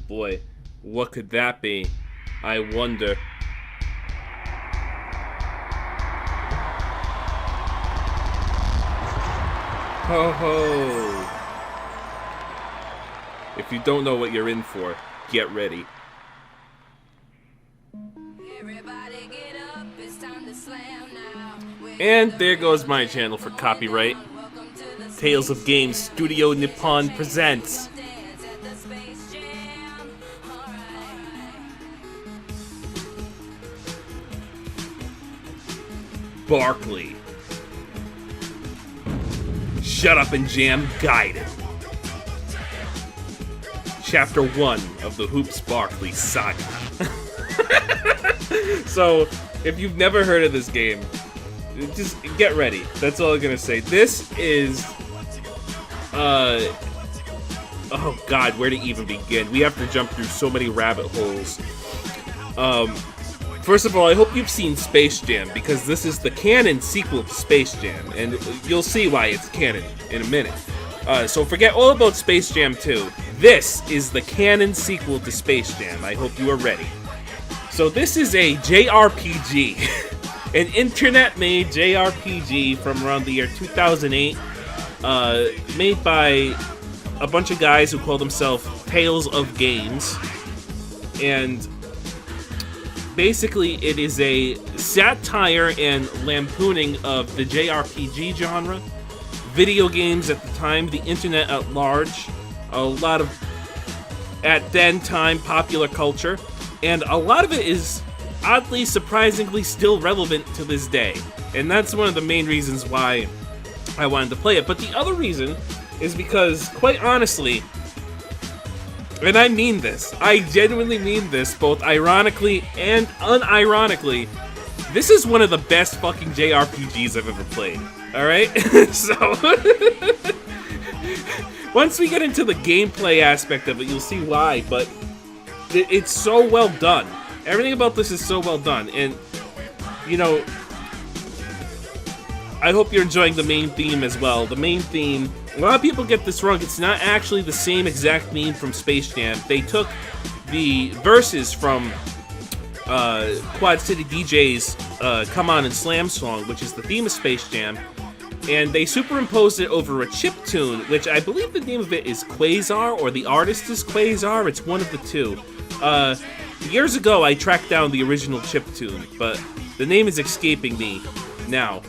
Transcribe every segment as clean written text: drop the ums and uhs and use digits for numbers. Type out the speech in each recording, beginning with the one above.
boy, what could that be? I wonder. Ho ho! If you don't know what you're in for, get ready. And there goes my channel for copyright. Tales of Games Studio Nippon presents Barkley. Shut Up and Jam Gaiden. Chapter 1 of the Hoopz Barkley SaGa. So, if you've never heard of this game, just get ready. That's all I'm gonna say. This is, oh god, where to even begin? We have to jump through so many rabbit holes. First of all, I hope you've seen Space Jam, because this is the canon sequel to Space Jam, and you'll see why it's canon in a minute. So forget all about Space Jam 2. This is the canon sequel to Space Jam. I hope you are ready. So this is a JRPG, an internet-made JRPG from around the year 2008, made by a bunch of guys who call themselves Tales of Games, and basically it is a satire and lampooning of the JRPG genre, video games at the time, the internet at large, a lot of, at then time, popular culture, and a lot of it is oddly, surprisingly still relevant to this day. And that's one of the main reasons why I wanted to play it. But the other reason is because, quite honestly, and I mean this, I genuinely mean this, both ironically and unironically, this is one of the best fucking JRPGs I've ever played. Alright? So, once we get into the gameplay aspect of it, you'll see why, but it's so well done. Everything about this is so well done, and, you know, I hope you're enjoying the main theme as well. The main theme, a lot of people get this wrong, it's not actually the same exact theme from Space Jam. They took the verses from Quad City DJ's Come On and Slam song, which is the theme of Space Jam, and they superimposed it over a chiptune, which I believe the name of it is Quasar, or the artist is Quasar, it's one of the two. Years ago, I tracked down the original chiptune, but the name is escaping me now.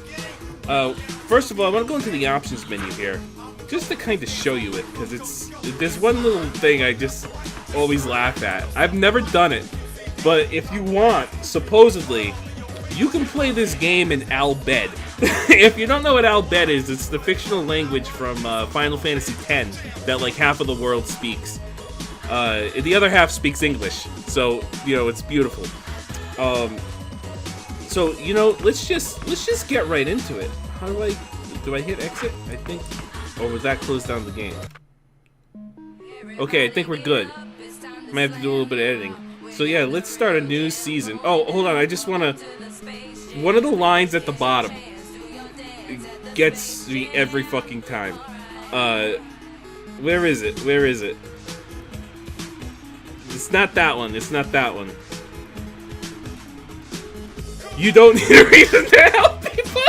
First of all, I want to go into the options menu here, just to kind of show you it, because there's one little thing I just always laugh at. I've never done it, but if you want, supposedly, you can play this game in Al-Bhed. If you don't know what Al-Bhed is, it's the fictional language from Final Fantasy X that like half of the world speaks. The other half speaks English, so you know it's beautiful. So you know, let's just get right into it. How do I hit exit? I think, or would that close down the game? Okay, I think we're good. Might have to do a little bit of editing. So yeah, let's start a new season. Oh, hold on, I just wanna. One of the lines at the bottom gets me every fucking time. Where is it? Where is it? It's not that one. It's not that one. You don't need a reason to help people.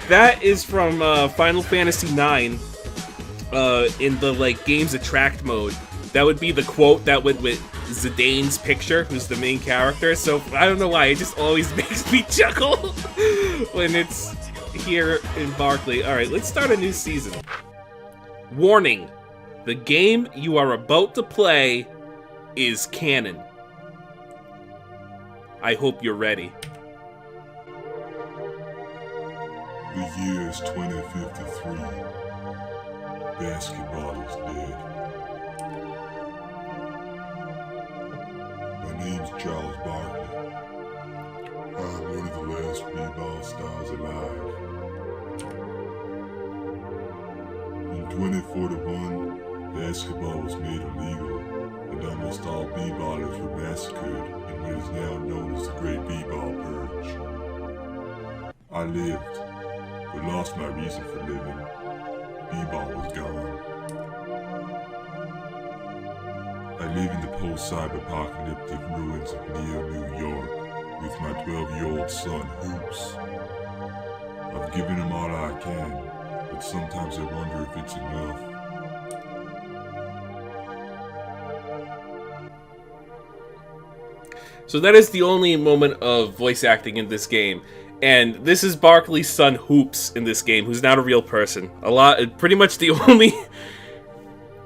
That is from Final Fantasy IX. In the like games attract mode. That would be the quote that went with Zidane's picture, who's the main character. So I don't know why, it just always makes me chuckle when it's here in Barkley. All right, let's start a new season. Warning. The game you are about to play is canon. I hope you're ready. The year is 2053. Basketball is dead. My name's Charles Barkley. I'm one of the last b-ball stars alive. In 2041, basketball was made illegal, and almost all b-ballers were massacred in what is now known as the Great B-Ball Purge. I lived, but lost my reason for living. B-ball was gone. I live in the post-cyber-apocalyptic ruins of New York with my 12-year-old son, Hoopz. I've given him all I can, but sometimes I wonder if it's enough. So that is the only moment of voice acting in this game. And this is Barkley's son, Hoopz, in this game, who's not a real person. Pretty much the only...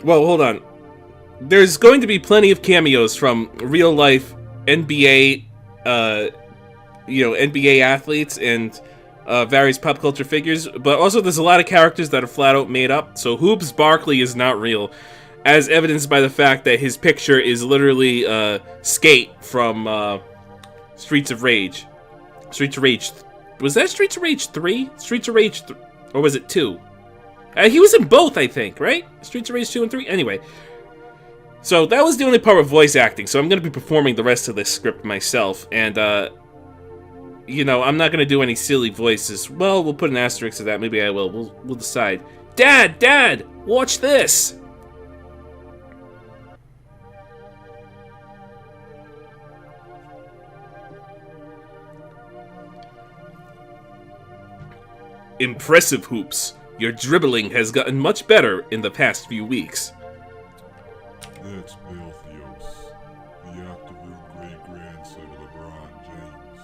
Well, hold on. There's going to be plenty of cameos from real-life NBA, NBA athletes and various pop culture figures, but also there's a lot of characters that are flat-out made up, so Hoopz Barkley is not real, as evidenced by the fact that his picture is literally Skate from Streets of Rage. Streets of Rage... Was that Streets of Rage 3? Streets of Rage... Or was it 2? He was in both, I think, right? Streets of Rage 2 and 3? Anyway. So that was the only part with voice acting, so I'm going to be performing the rest of this script myself, and, I'm not going to do any silly voices. Well, we'll put an asterisk to that, maybe I will. We'll decide. Dad! Watch this! Impressive, Hoopz. Your dribbling has gotten much better in the past few weeks. That's Belthios, the afternoon great-grandson of LeBron James.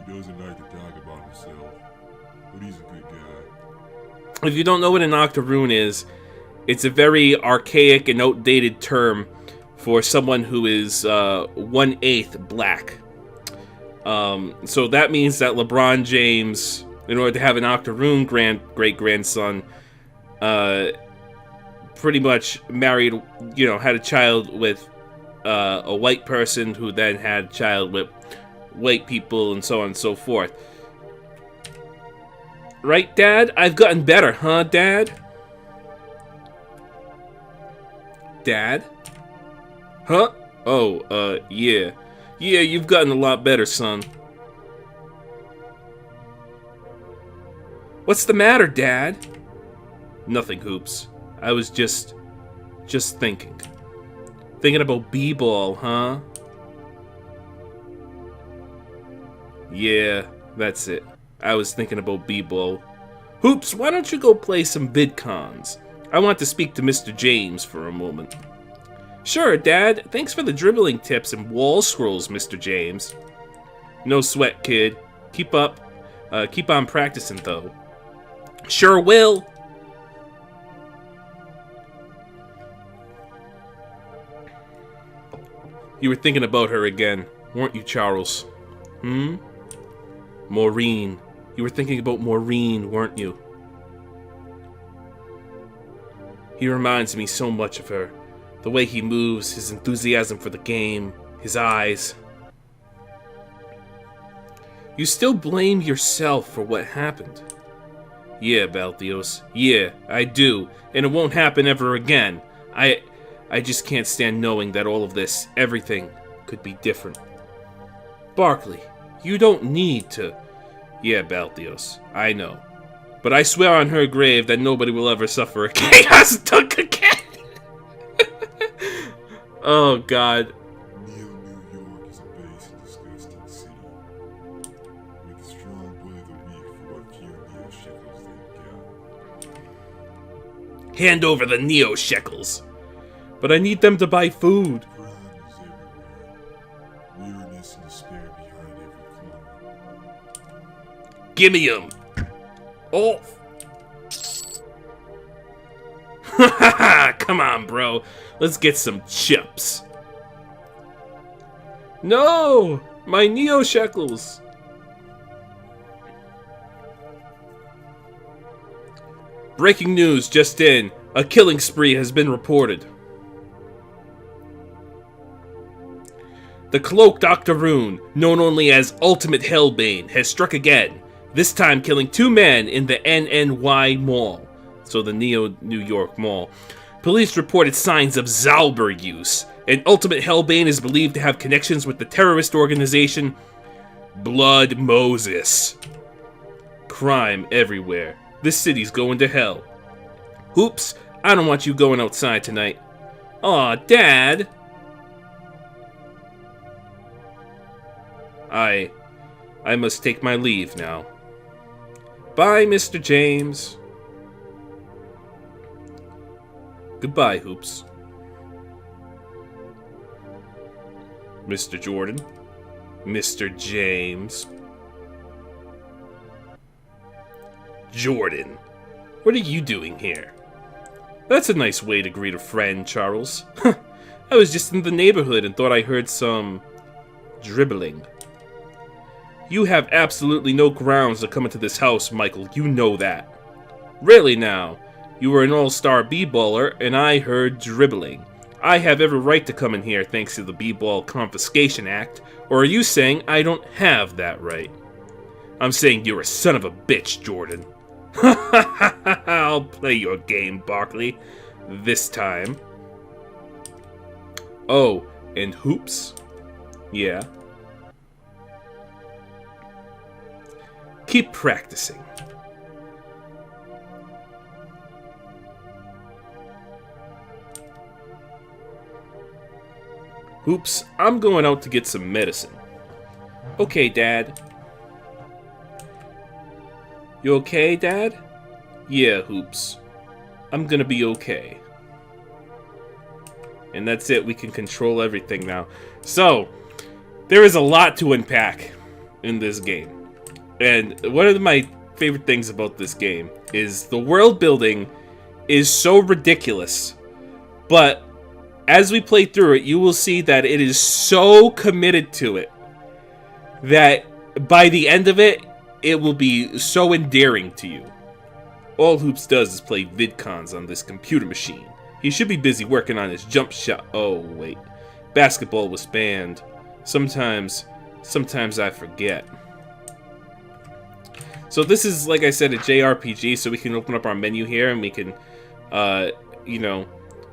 He doesn't like to talk about himself, but he's a good guy. If you don't know what an octoroon is, it's a very archaic and outdated term for someone who is 1/8 black. So that means that LeBron James, in order to have an octoroon great-grandson, pretty much married, had a child with a white person who then had a child with white people and so on and so forth. Right, Dad? I've gotten better, huh, Dad? Dad? Huh? Oh, yeah. Yeah, you've gotten a lot better, son. What's the matter, Dad? Nothing, Hoopz. I was just thinking. Thinking about b-ball, huh? Yeah, that's it. I was thinking about b-ball. Hoopz, why don't you go play some VidCons? I want to speak to Mr. James for a moment. Sure, Dad. Thanks for the dribbling tips and wall scrolls, Mr. James. No sweat, kid. Keep up. Keep on practicing, though. Sure will. You were thinking about her again, weren't you, Charles? Maureen. You were thinking about Maureen, weren't you? He reminds me so much of her. The way he moves, his enthusiasm for the game, his eyes. You still blame yourself for what happened. Yeah, Belthios. Yeah, I do. And it won't happen ever again. I just can't stand knowing that all of this, everything, could be different. Barkley, you don't need to... Yeah, Belthios, I know. But I swear on her grave that nobody will ever suffer a chaos dunk again. Oh, God. New York is a base and disgusting city. With strong will of the weak for what few neo-shekels they've got. Hand over the neo-shekels. But I need them to buy food. Crime is everywhere. Weariness and despair behind every corner. Gimme 'em. Oh. Come on, bro. Let's get some chips. No! My neo-shekels. Breaking news just in. A killing spree has been reported. The cloaked octoroon, known only as Ultimate Hellbane, has struck again, this time killing 2 men in the NNY Mall, so the New York Mall. Police reported signs of Zauber use, and Ultimate Hellbane is believed to have connections with the terrorist organization Blood Moses. Crime everywhere. This city's going to hell. Hoopz, I don't want you going outside tonight. Aw, Dad! I must take my leave now. Bye, Mr. James. Goodbye, Hoopz. Mr. Jordan. Mr. James. Jordan, what are you doing here? That's a nice way to greet a friend, Charles. I was just in the neighborhood and thought I heard some dribbling. You have absolutely no grounds to come into this house, Michael. You know that. Really now, you were an all-star b-baller, and I heard dribbling. I have every right to come in here thanks to the B-Ball Confiscation Act, or are you saying I don't have that right? I'm saying you're a son of a bitch, Jordan. I'll play your game, Barkley. This time. Oh, and Hoopz? Yeah. Keep practicing. Hoopz, I'm going out to get some medicine. Okay, Dad. You okay, Dad? Yeah, Hoopz. I'm gonna be okay. And that's it, we can control everything now. So, there is a lot to unpack in this game. And one of my favorite things about this game is the world building is so ridiculous. But as we play through it, you will see that it is so committed to it that by the end of it, it will be so endearing to you. All Hoopz does is play VidCons on this computer machine. He should be busy working on his jump shot. Oh, wait. Basketball was banned. Sometimes I forget. So this is, like I said, a JRPG, so we can open up our menu here and we can, you know,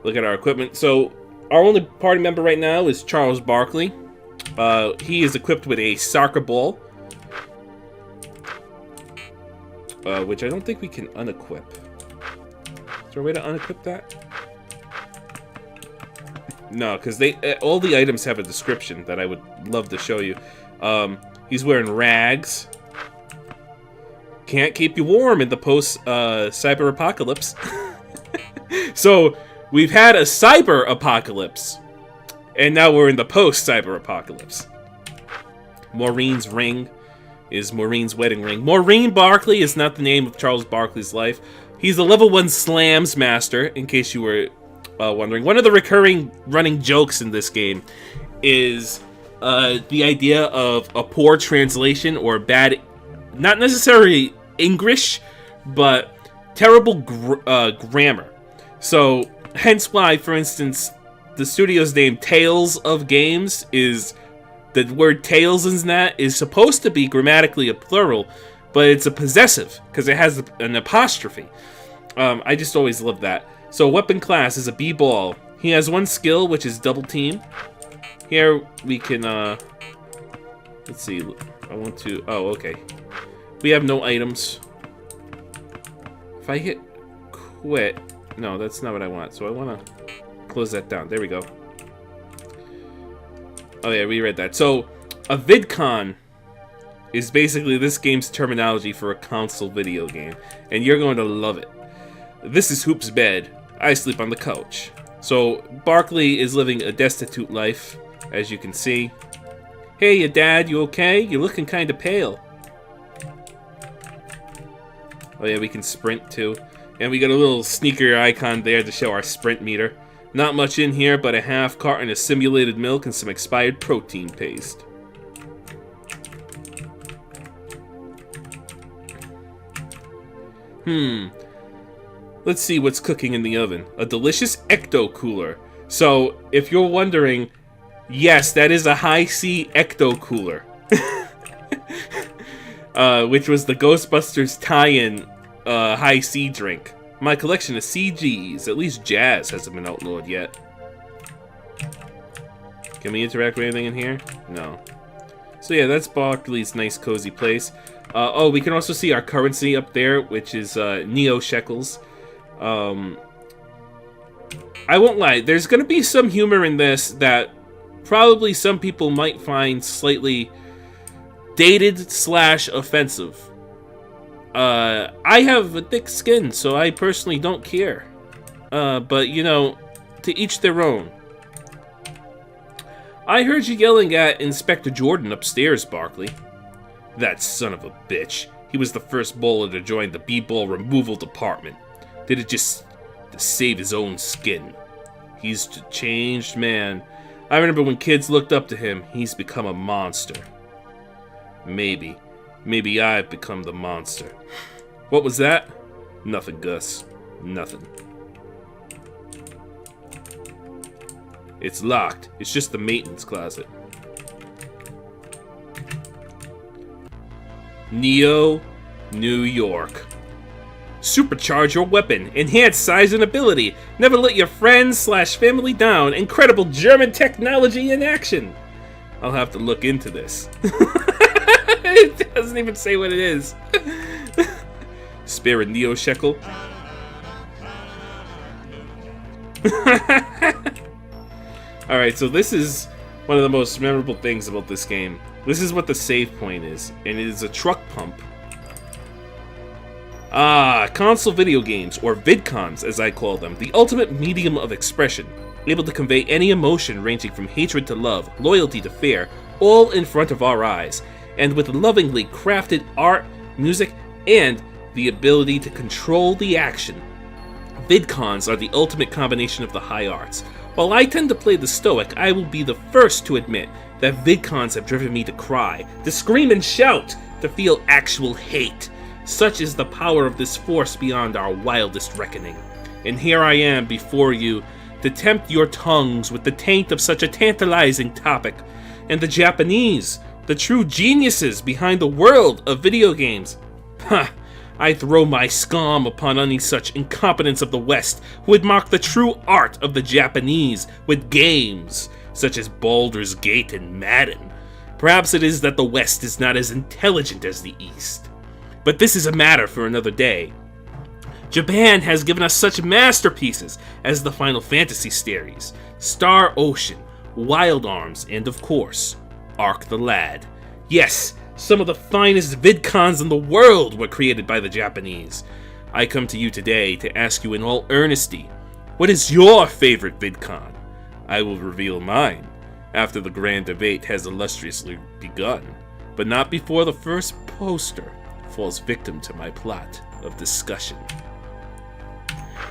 look at our equipment. So our only party member right now is Charles Barkley. He is equipped with a soccer ball, which I don't think we can unequip. Is there a way to unequip that? No, because all the items have a description that I would love to show you. He's wearing rags. Can't keep you warm in the post-cyber apocalypse. So, we've had a cyber apocalypse, and now we're in the post-cyber apocalypse. Maureen's ring is Maureen's wedding ring. Maureen Barkley is not the name of Charles Barkley's life. He's the level 1 slams master, in case you were wondering. One of the recurring running jokes in this game is the idea of a poor translation or bad, not necessarily English, but terrible grammar. So, hence why, for instance, the studio's name Tales of Games is, the word Tales in that is supposed to be grammatically a plural, but it's a possessive, because it has an apostrophe. I just always love that. So, weapon class is a B-ball. He has one skill, which is double team. Here, we can, let's see, I want to, oh, okay. We have no items. If I hit quit, no, that's not what I want. So I want to close that down. There we go. Oh yeah, we read that. So a VidCon is basically this game's terminology for a console video game, and you're going to love it. This is Hoop's bed. I sleep on the couch. So Barkley is living a destitute life, as you can see. Hey, Dad, you okay? You're looking kind of pale. Oh yeah, we can sprint too. And we got a little sneaker icon there to show our sprint meter. Not much in here, but a half carton of simulated milk and some expired protein paste. Let's see what's cooking in the oven. A delicious ecto cooler. So, if you're wondering, yes, that is a high-C ecto cooler. Which was the Ghostbusters tie-in high-C drink. My collection of CGs. At least Jazz hasn't been outlawed yet. Can we interact with anything in here? No. So yeah, that's Barkley's nice cozy place. Oh, we can also see our currency up there, which is Neo Shekels. I won't lie, there's gonna be some humor in this that probably some people might find slightly dated / offensive. I have a thick skin, so I personally don't care. But, you know, to each their own. I heard you yelling at Inspector Jordan upstairs, Barkley. That son of a bitch. He was the first bowler to join the b-ball removal department. Did it just to save his own skin. He's a changed man. I remember when kids looked up to him, he's become a monster. Maybe I've become the monster. What was that? Nothing, Gus. Nothing. It's locked. It's just the maintenance closet. Neo, New York. Supercharge your weapon. Enhance size and ability. Never let your friends / family down. Incredible German technology in action. I'll have to look into this. It doesn't even say what it is. Spare a Neo shekel. Alright, so this is one of the most memorable things about this game. This is what the save point is, and it is a truck pump. Console video games, or VidCons as I call them, the ultimate medium of expression, able to convey any emotion ranging from hatred to love, loyalty to fear, all in front of our eyes, and with lovingly crafted art, music, and the ability to control the action. VidCons are the ultimate combination of the high arts. While I tend to play the stoic, I will be the first to admit that VidCons have driven me to cry, to scream and shout, to feel actual hate. Such is the power of this force beyond our wildest reckoning. And here I am before you, to tempt your tongues with the taint of such a tantalizing topic. And the Japanese, the true geniuses behind the world of video games. I throw my scum upon any such incompetence of the West who would mock the true art of the Japanese with games such as Baldur's Gate and Madden. Perhaps it is that the West is not as intelligent as the East. But this is a matter for another day. Japan has given us such masterpieces as the Final Fantasy series, Star Ocean, Wild Arms, and of course, Ark the Lad. Yes, some of the finest VidCons in the world were created by the Japanese. I come to you today to ask you in all earnesty, what is your favorite VidCon? I will reveal mine after the grand debate has illustriously begun, but not before the first poster falls victim to my plot of discussion.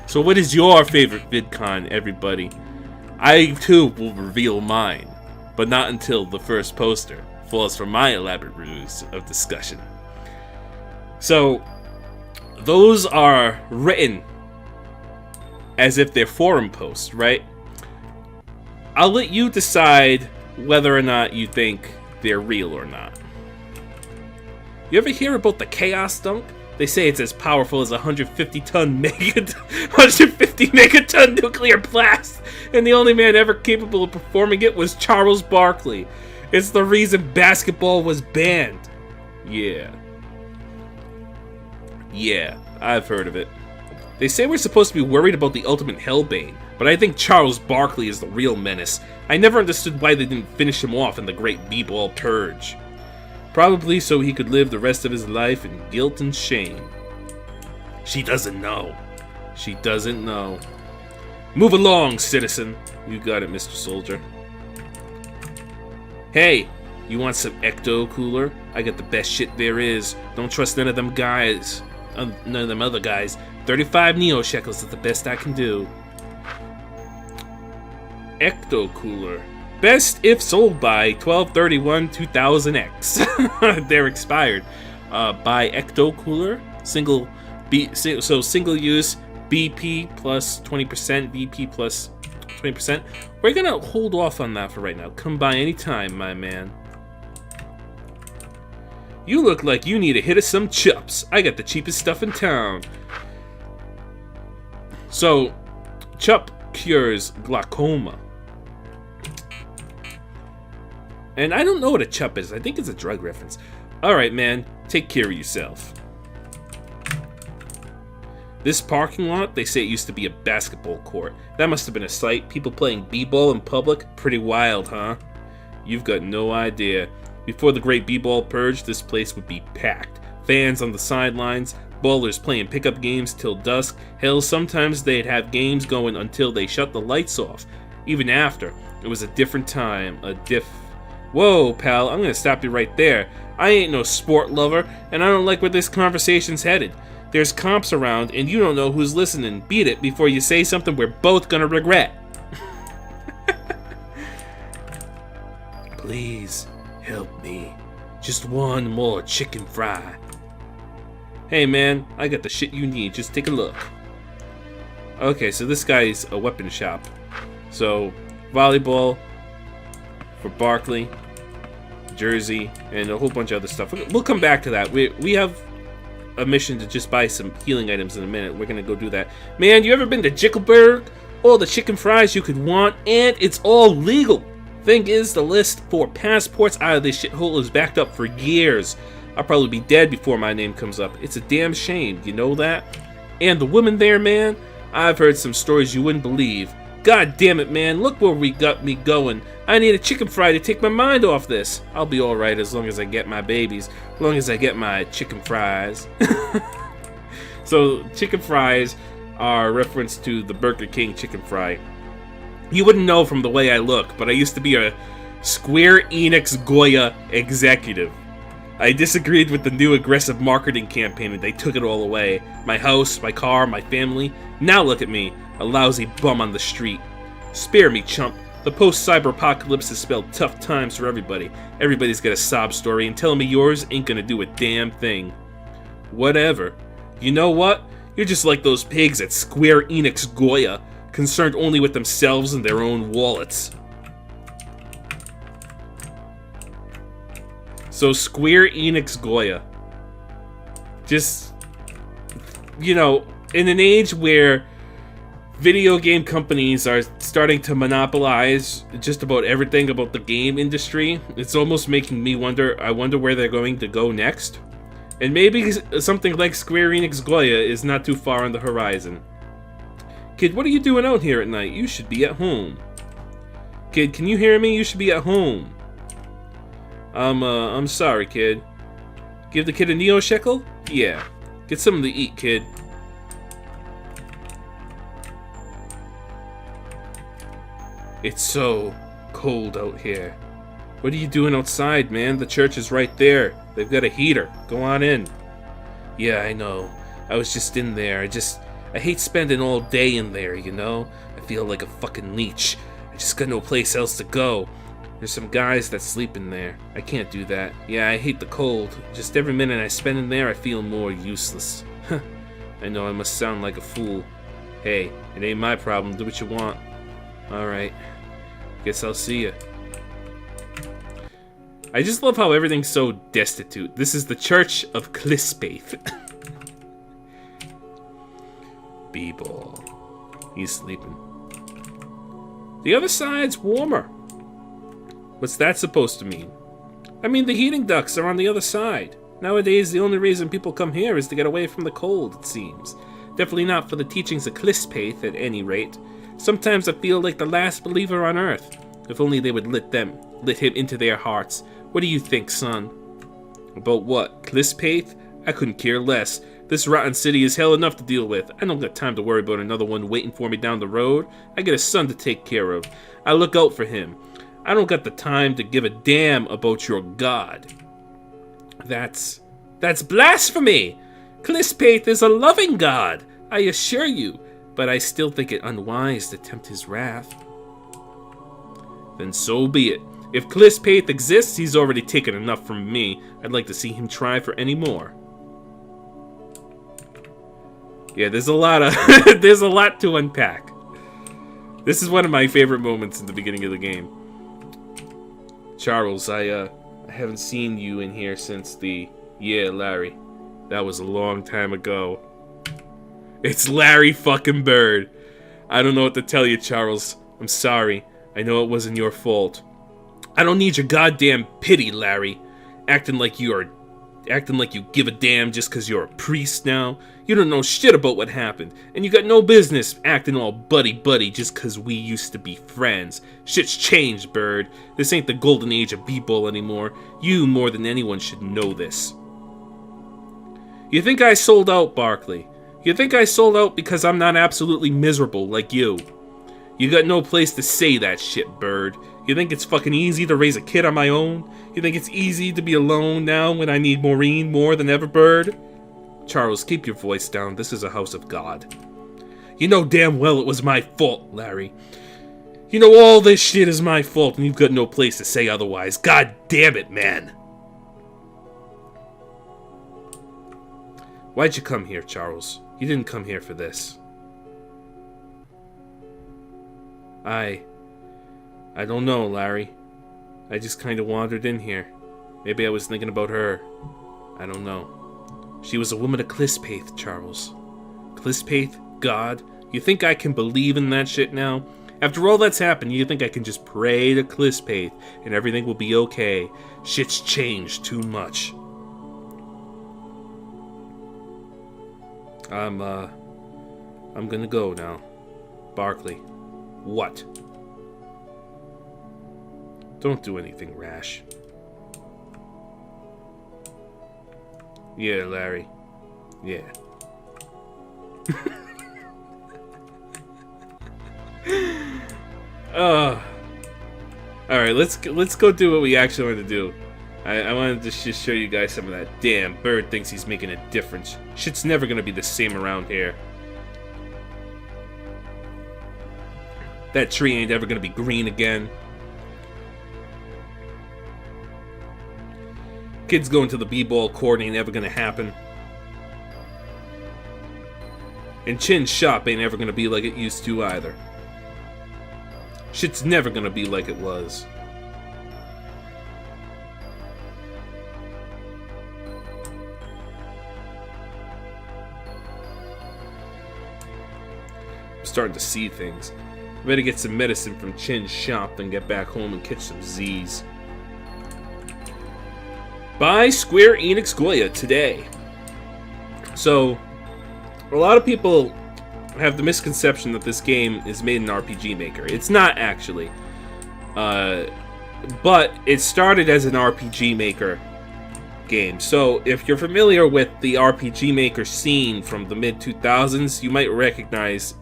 So what is your favorite VidCon, everybody? I too will reveal mine, but not until the first poster falls from my elaborate ruse of discussion. So, those are written as if they're forum posts, right? I'll let you decide whether or not you think they're real or not. You ever hear about the Chaos Dunk? They say it's as powerful as a 150 megaton nuclear blast, and the only man ever capable of performing it was Charles Barkley. It's the reason basketball was banned. Yeah, I've heard of it. They say we're supposed to be worried about the ultimate Hellbane, but I think Charles Barkley is the real menace. I never understood why they didn't finish him off in the Great B-Ball Purge. Probably so he could live the rest of his life in guilt and shame. She doesn't know. She doesn't know. Move along, citizen. You got it, Mr. Soldier. Hey, you want some Ecto Cooler? I got the best shit there is. Don't trust none of them guys. None of them other guys. 35 Neo shekels is the best I can do. Ecto Cooler. Best if sold by 12/31/2000X. They're expired. Buy Ecto Cooler. Single use BP plus 20%, VP plus 20%. We're gonna hold off on that for right now. Come by anytime, my man. You look like you need a hit of some chups. I got the cheapest stuff in town. So, chup cures glaucoma. And I don't know what a chup is. I think it's a drug reference. Alright, man. Take care of yourself. This parking lot, they say it used to be a basketball court. That must have been a sight. People playing b-ball in public? Pretty wild, huh? You've got no idea. Before the Great B-Ball Purge, this place would be packed. Fans on the sidelines, ballers playing pickup games till dusk. Hell, sometimes they'd have games going until they shut the lights off. Even after, it was a different time, Whoa, pal, I'm gonna stop you right there. I ain't no sport lover, and I don't like where this conversation's headed. There's comps around, and you don't know who's listening. Beat it before you say something we're both gonna regret. Please, help me. Just one more chicken fry. Hey man, I got the shit you need, just take a look. Okay, so this guy's a weapon shop. So, volleyball for Barkley, jersey, and a whole bunch of other stuff. We'll come back to that. We have a mission to just buy some healing items in a minute. We're gonna go do that. Man, you ever been to Jickleberg? All the chicken fries you could want, and it's all legal. Thing is, the list for passports out of this shithole is backed up for years. I'll probably be dead before my name comes up. It's a damn shame, you know that? And the woman there, man, I've heard some stories you wouldn't believe. God damn it, man, look where we got me going. I need a chicken fry to take my mind off this. I'll be alright as long as I get my babies. As long as I get my chicken fries. So, chicken fries are a reference to the Burger King chicken fry. You wouldn't know from the way I look, but I used to be a Square Enix Goya executive. I disagreed with the new aggressive marketing campaign and they took it all away. My house, my car, my family. Now look at me, a lousy bum on the street. Spare me, chump. The post-cyber-apocalypse has spelled tough times for everybody. Everybody's got a sob story, and telling me yours ain't gonna do a damn thing. Whatever. You know what? You're just like those pigs at Square Enix Goya, concerned only with themselves and their own wallets. So Square Enix Goya. Just, you know, in an age where video game companies are starting to monopolize just about everything about the game industry, it's almost making me wonder, I wonder where they're going to go next. And maybe something like Square Enix Goya is not too far on the horizon. Kid, what are you doing out here at night? You should be at home. Kid, can you hear me? You should be at home. I'm sorry, kid. Give the kid a Neo shekel? Yeah. Get something to eat, kid. It's so cold out here. What are you doing outside, man? The church is right there. They've got a heater. Go on in. Yeah, I know. I was just in there. I hate spending all day in there, you know? I feel like a fucking leech. I just got no place else to go. There's some guys that sleep in there. I can't do that. Yeah, I hate the cold. Just every minute I spend in there, I feel more useless. I know I must sound like a fool. Hey, it ain't my problem. Do what you want. Alright. Guess I'll see ya. I just love how everything's so destitute. This is the Church of Clispathe. B-ball. He's sleeping. The other side's warmer. What's that supposed to mean? I mean, the heating ducts are on the other side. Nowadays, the only reason people come here is to get away from the cold, it seems. Definitely not for the teachings of Clispathe, at any rate. Sometimes I feel like the last believer on Earth. If only they would let him into their hearts. What do you think, son? About what? Clispathe? I couldn't care less. This rotten city is hell enough to deal with. I don't got time to worry about another one waiting for me down the road. I got a son to take care of. I look out for him. I don't got the time to give a damn about your god. That's blasphemy! Clispathe is a loving god, I assure you, but I still think it unwise to tempt his wrath. Then so be it. If Clispathe exists, he's already taken enough from me. I'd like to see him try for any more. Yeah, there's a lot to unpack. This is one of my favorite moments in the beginning of the game. Charles, I haven't seen you in here since the... Yeah, Larry. That was a long time ago. It's Larry fucking Bird. I don't know what to tell you, Charles. I'm sorry. I know it wasn't your fault. I don't need your goddamn pity, Larry. Acting like you are Acting like you give a damn just because you're a priest now. You don't know shit about what happened. And you got no business acting all buddy-buddy just because we used to be friends. Shit's changed, bird. This ain't the golden age of b-ball anymore. You, more than anyone, should know this. You think I sold out, Barkley? You think I sold out because I'm not absolutely miserable like you? You got no place to say that shit, bird. You think it's fucking easy to raise a kid on my own? You think it's easy to be alone now when I need Maureen more than ever, bird? Charles, keep your voice down. This is a house of God. You know damn well it was my fault, Larry. You know all this shit is my fault and you've got no place to say otherwise. God damn it, man. Why'd you come here, Charles? You didn't come here for this. I don't know, Larry. I just kind of wandered in here. Maybe I was thinking about her. I don't know. She was a woman of Clispaith, Charles. Clispaith? God? You think I can believe in that shit now? After all that's happened, you think I can just pray to Clispaith and everything will be okay? Shit's changed too much. I'm gonna go now. Barkley. What? Don't do anything rash. Yeah, Larry. Yeah. Alright, let's go do what we actually want to do. I wanted to just show you guys some of that. Damn, Bird thinks he's making a difference. Shit's never gonna be the same around here. That tree ain't ever gonna be green again. Kids going to the b-ball court ain't ever gonna happen. And Chin's shop ain't ever gonna be like it used to either. Shit's never gonna be like it was. I'm starting to see things. I better get some medicine from Chin's shop, then get back home and catch some Z's. Buy Square Enix Goya today. So, a lot of people have the misconception that this game is made in RPG Maker. It's not actually. But it started as an RPG Maker game. So, if you're familiar with the RPG Maker scene from the mid-2000s, you might recognize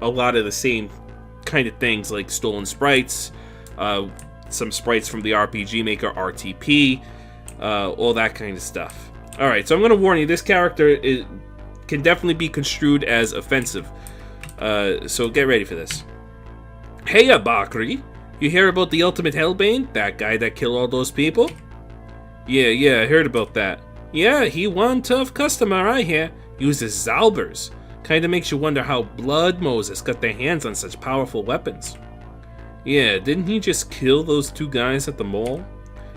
a lot of the same kind of things like stolen sprites, some sprites from the RPG Maker RTP, all that kind of stuff. Alright, so I'm going to warn you, this character can definitely be construed as offensive. So get ready for this. Heya, Bakri! You hear about the Ultimate Hellbane? That guy that killed all those people? Yeah, I heard about that. Yeah, he one tough customer, I hear. Uses Zalbers. Kinda makes you wonder how Blood Moses got their hands on such powerful weapons. Yeah, didn't he just kill those two guys at the mall?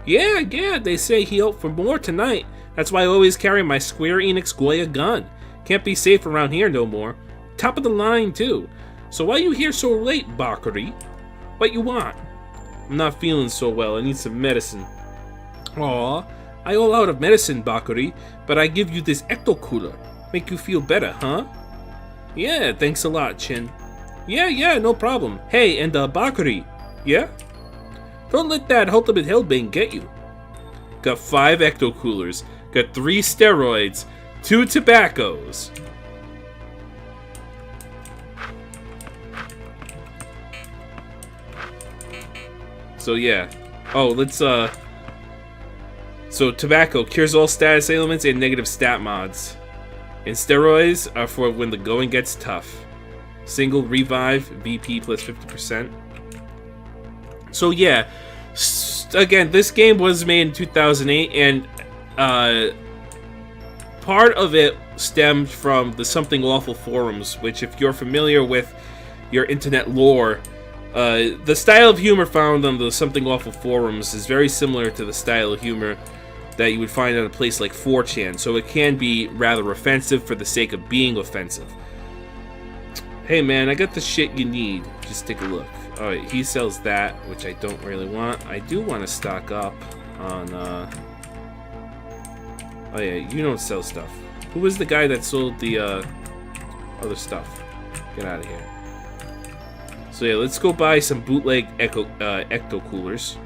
Yeah, they say he out for more tonight. That's why I always carry my Square Enix Goya gun. Can't be safe around here no more. Top of the line, too. So why you here so late, Bakari? What you want? I'm not feeling so well. I need some medicine. Aw, I all out of medicine, Bakari, but I give you this ecto cooler. Make you feel better, huh? Yeah, thanks a lot, Chin. Yeah, no problem. Hey, and Bakari, yeah? Don't let that Ultimate Hellbane get you. Got 5 ecto coolers, got 3 steroids, 2 tobaccos. So yeah. Oh, let's so tobacco cures all status ailments and negative stat mods. And steroids are for when the going gets tough. Single revive, VP plus 50%. So yeah, again, this game was made in 2008, and part of it stemmed from the Something Awful forums, which, if you're familiar with your internet lore, the style of humor found on the Something Awful forums is very similar to the style of humor that you would find on a place like 4chan, so it can be rather offensive for the sake of being offensive. Hey man, I got the shit you need. Just take a look. Alright, he sells that, which I don't really want. I do want to stock up on Oh yeah, you don't sell stuff. Who was the guy that sold the other stuff? Get out of here. So yeah, let's go buy some bootleg ecto coolers.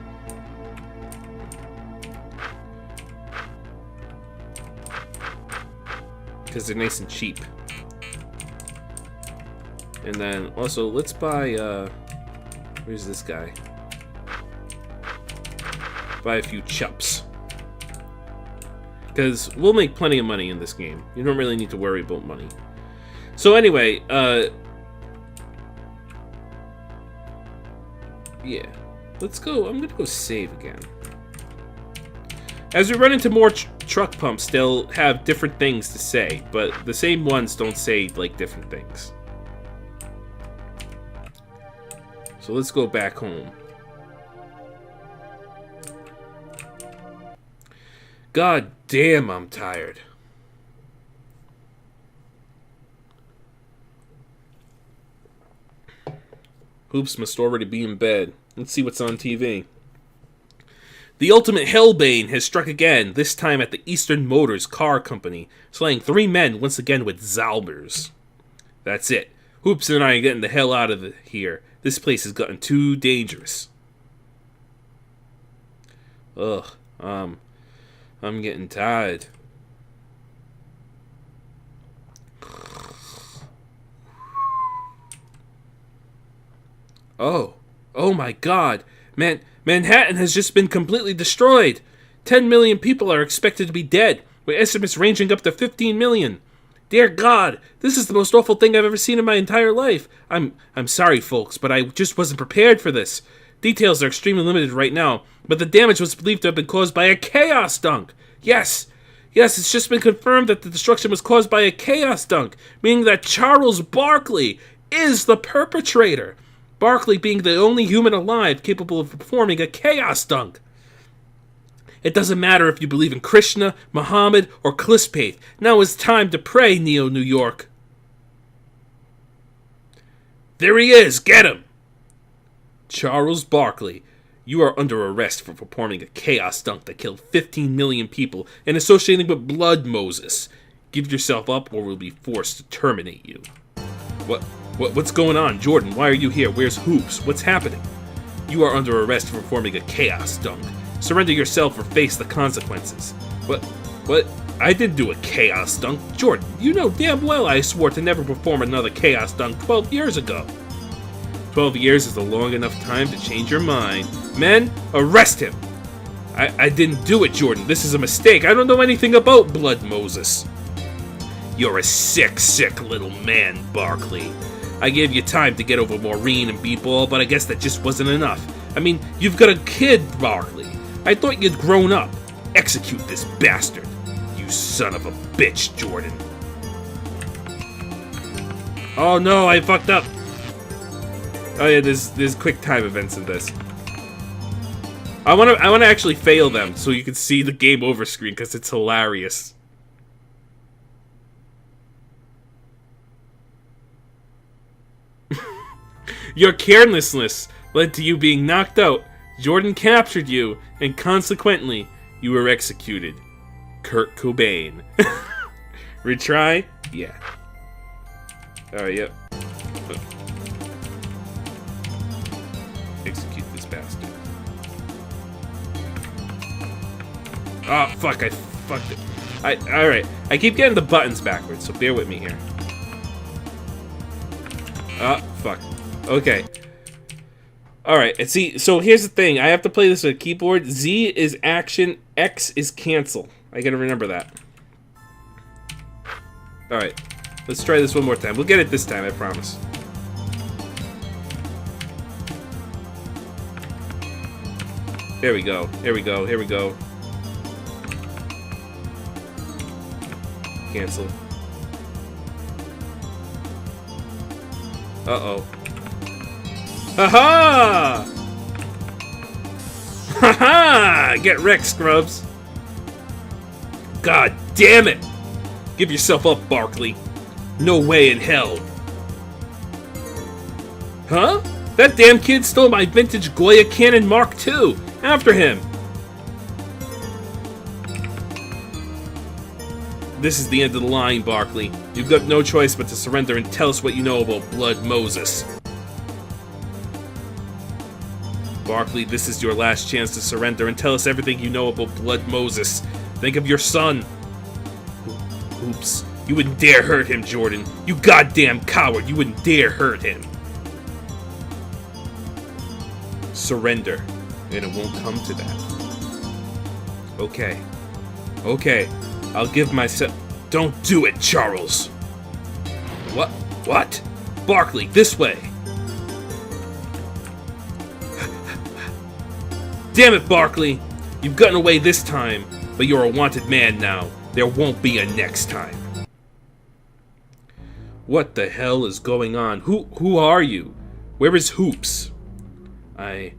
Because they're nice and cheap. And then also let's buy where's this guy? Buy a few chups. Because we'll make plenty of money in this game. You don't really need to worry about money. So anyway, yeah. Let's go. I'm gonna go save again. As we run into more truck pumps, they'll have different things to say, but the same ones don't say, like, different things. So let's go back home. God damn, I'm tired. Hoopz must already be in bed. Let's see what's on TV. The ultimate hellbane has struck again, this time at the Eastern Motors Car Company, slaying 3 men once again with Zalbers. That's it. Hoopz and I are getting the hell out of here. This place has gotten too dangerous. Ugh, I'm getting tired. Oh my God, Manhattan has just been completely destroyed. 10 million people are expected to be dead, with estimates ranging up to 15 million. Dear God, this is the most awful thing I've ever seen in my entire life. I'm sorry, folks, but I just wasn't prepared for this. Details are extremely limited right now, but the damage was believed to have been caused by a chaos dunk. Yes, it's just been confirmed that the destruction was caused by a chaos dunk, meaning that Charles Barkley is the perpetrator. Barkley being the only human alive capable of performing a chaos dunk. It doesn't matter if you believe in Krishna, Muhammad, or Klispate. Now is time to pray, Neo New York. There he is, get him! Charles Barkley, you are under arrest for performing a chaos dunk that killed 15 million people and associating with Blood Moses. Give yourself up or we'll be forced to terminate you. What's going on, Jordan? Why are you here? Where's Hoopz? What's happening? You are under arrest for performing a chaos dunk. Surrender yourself or face the consequences. What? I didn't do a chaos dunk. Jordan, you know damn well I swore to never perform another chaos dunk 12 years ago. 12 years is a long enough time to change your mind. Men, arrest him! I didn't do it, Jordan. This is a mistake. I don't know anything about Blood Moses. You're a sick little man, Barkley. I gave you time to get over Maureen and B-Ball, but I guess that just wasn't enough. I mean, you've got a kid, Barkley. I thought you'd grown up. Execute this bastard. You son of a bitch, Jordan. Oh no, I fucked up. Oh yeah, there's quick time events in this. I wanna actually fail them so you can see the game over screen because it's hilarious. Your carelessness led to you being knocked out. Jordan captured you, and consequently, you were executed. Kurt Cobain. Retry? Yeah. Alright, yep. Execute this bastard. Oh, fuck, I fucked it. Alright, I keep getting the buttons backwards, so bear with me here. Oh, fuck. Okay. Alright, see, so here's the thing. I have to play this with a keyboard. Z is action, X is cancel. I gotta remember that. Alright, let's try this one more time. We'll get it this time, I promise. There we go, here we go, here we go. Cancel. Uh-oh. Ha-ha! Ha-ha! Get wrecked, scrubs. God damn it! Give yourself up, Barkley. No way in hell. Huh? That damn kid stole my vintage Goya Canon Mark II. After him. This is the end of the line, Barkley. You've got no choice but to surrender and tell us what you know about Blood Moses. Barkley, this is your last chance to surrender and tell us everything you know about Blood Moses. Think of your son. Hoopz, you wouldn't dare hurt him, Jordan. You goddamn coward, you wouldn't dare hurt him. Surrender, and it won't come to that. Okay. Okay, I'll give myself... Don't do it, Charles! What? What? Barkley, this way! Damn it, Barkley! You've gotten away this time, but you're a wanted man now. There won't be a next time. What the hell is going on? Who are you? Where is Hoopz? I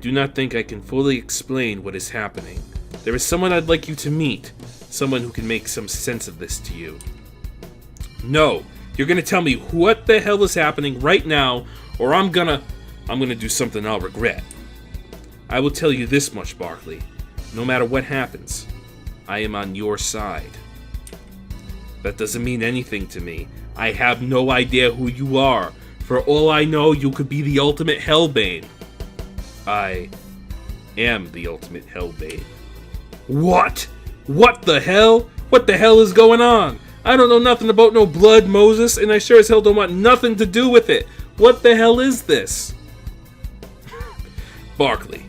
do not think I can fully explain what is happening. There is someone I'd like you to meet. Someone who can make some sense of this to you. No, you're gonna tell me what the hell is happening right now, or I'm gonna do something I'll regret. I will tell you this much, Barkley. No matter what happens, I am on your side. That doesn't mean anything to me. I have no idea who you are. For all I know, you could be the ultimate Hellbane. I am the ultimate Hellbane. What? What the hell? What the hell is going on? I don't know nothing about no Blood Moses, and I sure as hell don't want nothing to do with it. What the hell is this? Barkley,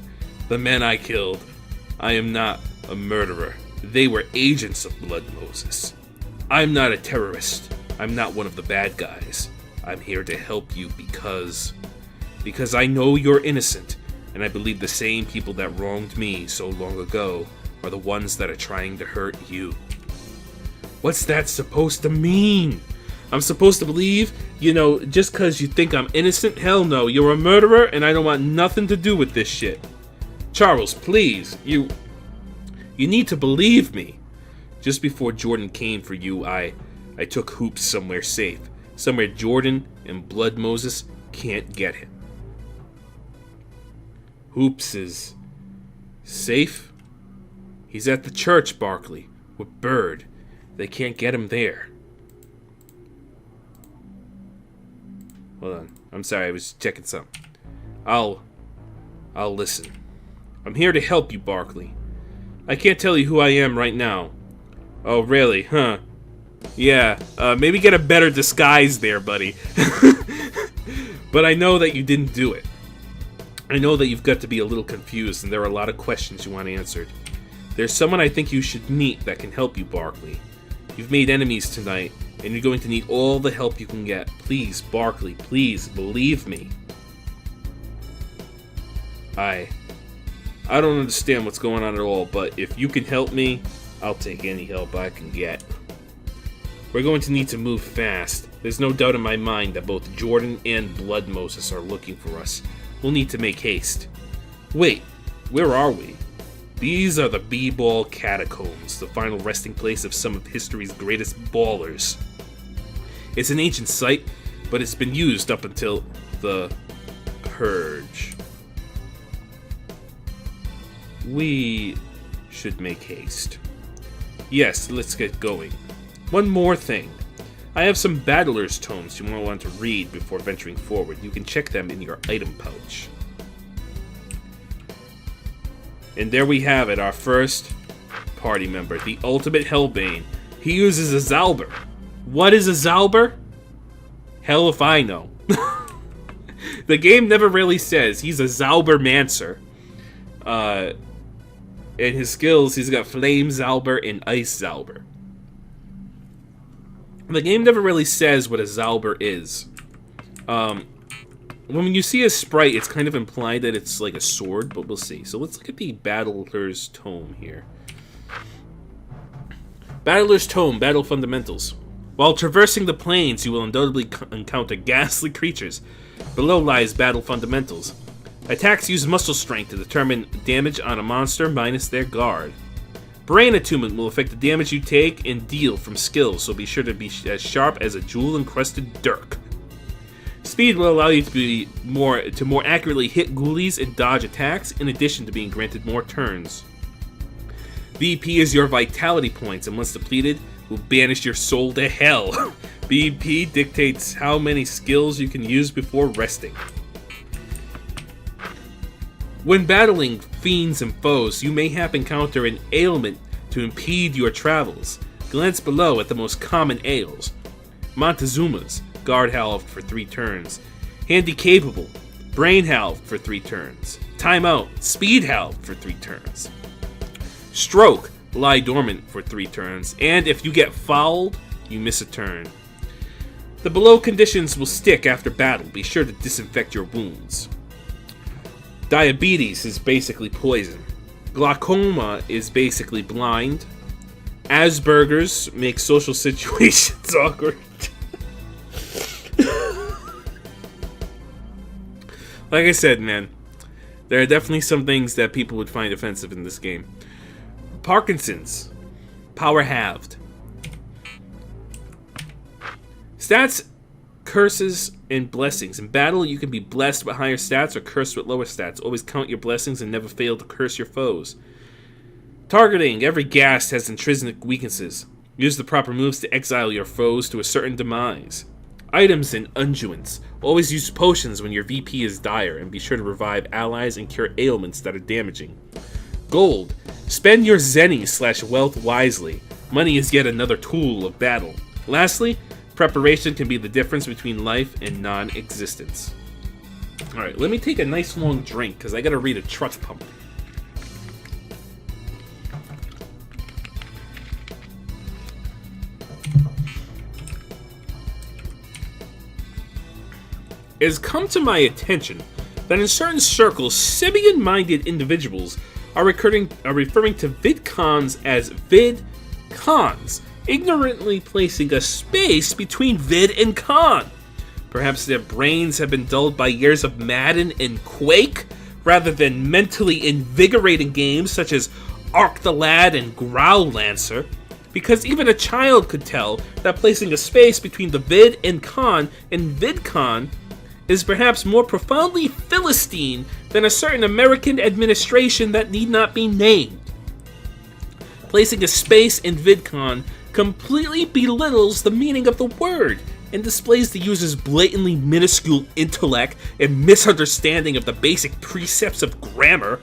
the men I killed, I am not a murderer. They were agents of Blood Moses. I'm not a terrorist. I'm not one of the bad guys. I'm here to help you because I know you're innocent, and I believe the same people that wronged me so long ago are the ones that are trying to hurt you. What's that supposed to mean? I'm supposed to believe, just because you think I'm innocent? Hell no, you're a murderer, and I don't want nothing to do with this shit. Charles, please, you need to believe me. Just before Jordan came for you, I took Hoopz somewhere safe. Somewhere Jordan and Blood Moses can't get him. Hoopz is safe? He's at the church, Barkley, with Bird. They can't get him there. Hold on. I'm sorry, I was checking something. I'll listen. I'm here to help you, Barkley. I can't tell you who I am right now. Oh, really? Huh. Yeah, maybe get a better disguise there, buddy. But I know that you didn't do it. I know that you've got to be a little confused, and there are a lot of questions you want answered. There's someone I think you should meet that can help you, Barkley. You've made enemies tonight, and you're going to need all the help you can get. Please, Barkley, please, believe me. I don't understand what's going on at all, but if you can help me, I'll take any help I can get. We're going to need to move fast. There's no doubt in my mind that both Jordan and Blood Moses are looking for us. We'll need to make haste. Wait, where are we? These are the B-Ball Catacombs, the final resting place of some of history's greatest ballers. It's an ancient site, but it's been used up until the Purge. We should make haste. Yes, let's get going. One more thing. I have some Battler's Tomes you might want to read before venturing forward. You can check them in your item pouch. And there we have it, our first party member, the ultimate Hellbane. He uses a Zalber. What is a Zalber? Hell if I know. The game never really says. He's a Zalber-mancer. In his skills, he's got Flame Zalber and Ice Zalber. The game never really says what a Zalber is. When you see a sprite, it's kind of implied that it's like a sword, but we'll see. So let's look at the Battler's Tome here. Battler's Tome, Battle Fundamentals. While traversing the plains, you will undoubtedly encounter ghastly creatures. Below lies Battle Fundamentals. Attacks use muscle strength to determine damage on a monster minus their guard. Brain Attunement will affect the damage you take and deal from skills, so be sure to be as sharp as a jewel-encrusted dirk. Speed will allow you to more accurately hit ghoulies and dodge attacks, in addition to being granted more turns. VP is your vitality points, and once depleted, will banish your soul to hell. BP dictates how many skills you can use before resting. When battling fiends and foes, you mayhap encounter an ailment to impede your travels. Glance below at the most common ails. Montezuma's, guard halved for 3 turns. Handy capable, brain halved for 3 turns. Timeout, speed halved for 3 turns. Stroke, lie dormant for 3 turns. And if you get fouled, you miss a turn. The below conditions will stick after battle. Be sure to disinfect your wounds. Diabetes is basically poison. Glaucoma is basically blind. Asperger's makes social situations awkward. Like I said, man, there are definitely some things that people would find offensive in this game. Parkinson's, power halved. Stats, curses, and blessings. In battle, you can be blessed with higher stats or cursed with lower stats. Always count your blessings and never fail to curse your foes. Targeting. Every ghast has intrinsic weaknesses. Use the proper moves to exile your foes to a certain demise. Items and unguents. Always use potions when your VP is dire, and be sure to revive allies and cure ailments that are damaging. Gold. Spend your zenny/wealth wisely. Money is yet another tool of battle. Lastly, preparation can be the difference between life and non-existence. Alright, let me take a nice long drink, because I gotta read a trust pump. It has come to my attention that in certain circles, simian-minded individuals are referring to VidCons as VidCons, ignorantly placing a space between vid and con. Perhaps their brains have been dulled by years of Madden and Quake, rather than mentally invigorating games such as Ark the Lad and Growl Lancer, because even a child could tell that placing a space between the vid and con in VidCon is perhaps more profoundly Philistine than a certain American administration that need not be named. Placing a space in VidCon completely belittles the meaning of the word and displays the user's blatantly minuscule intellect and misunderstanding of the basic precepts of grammar.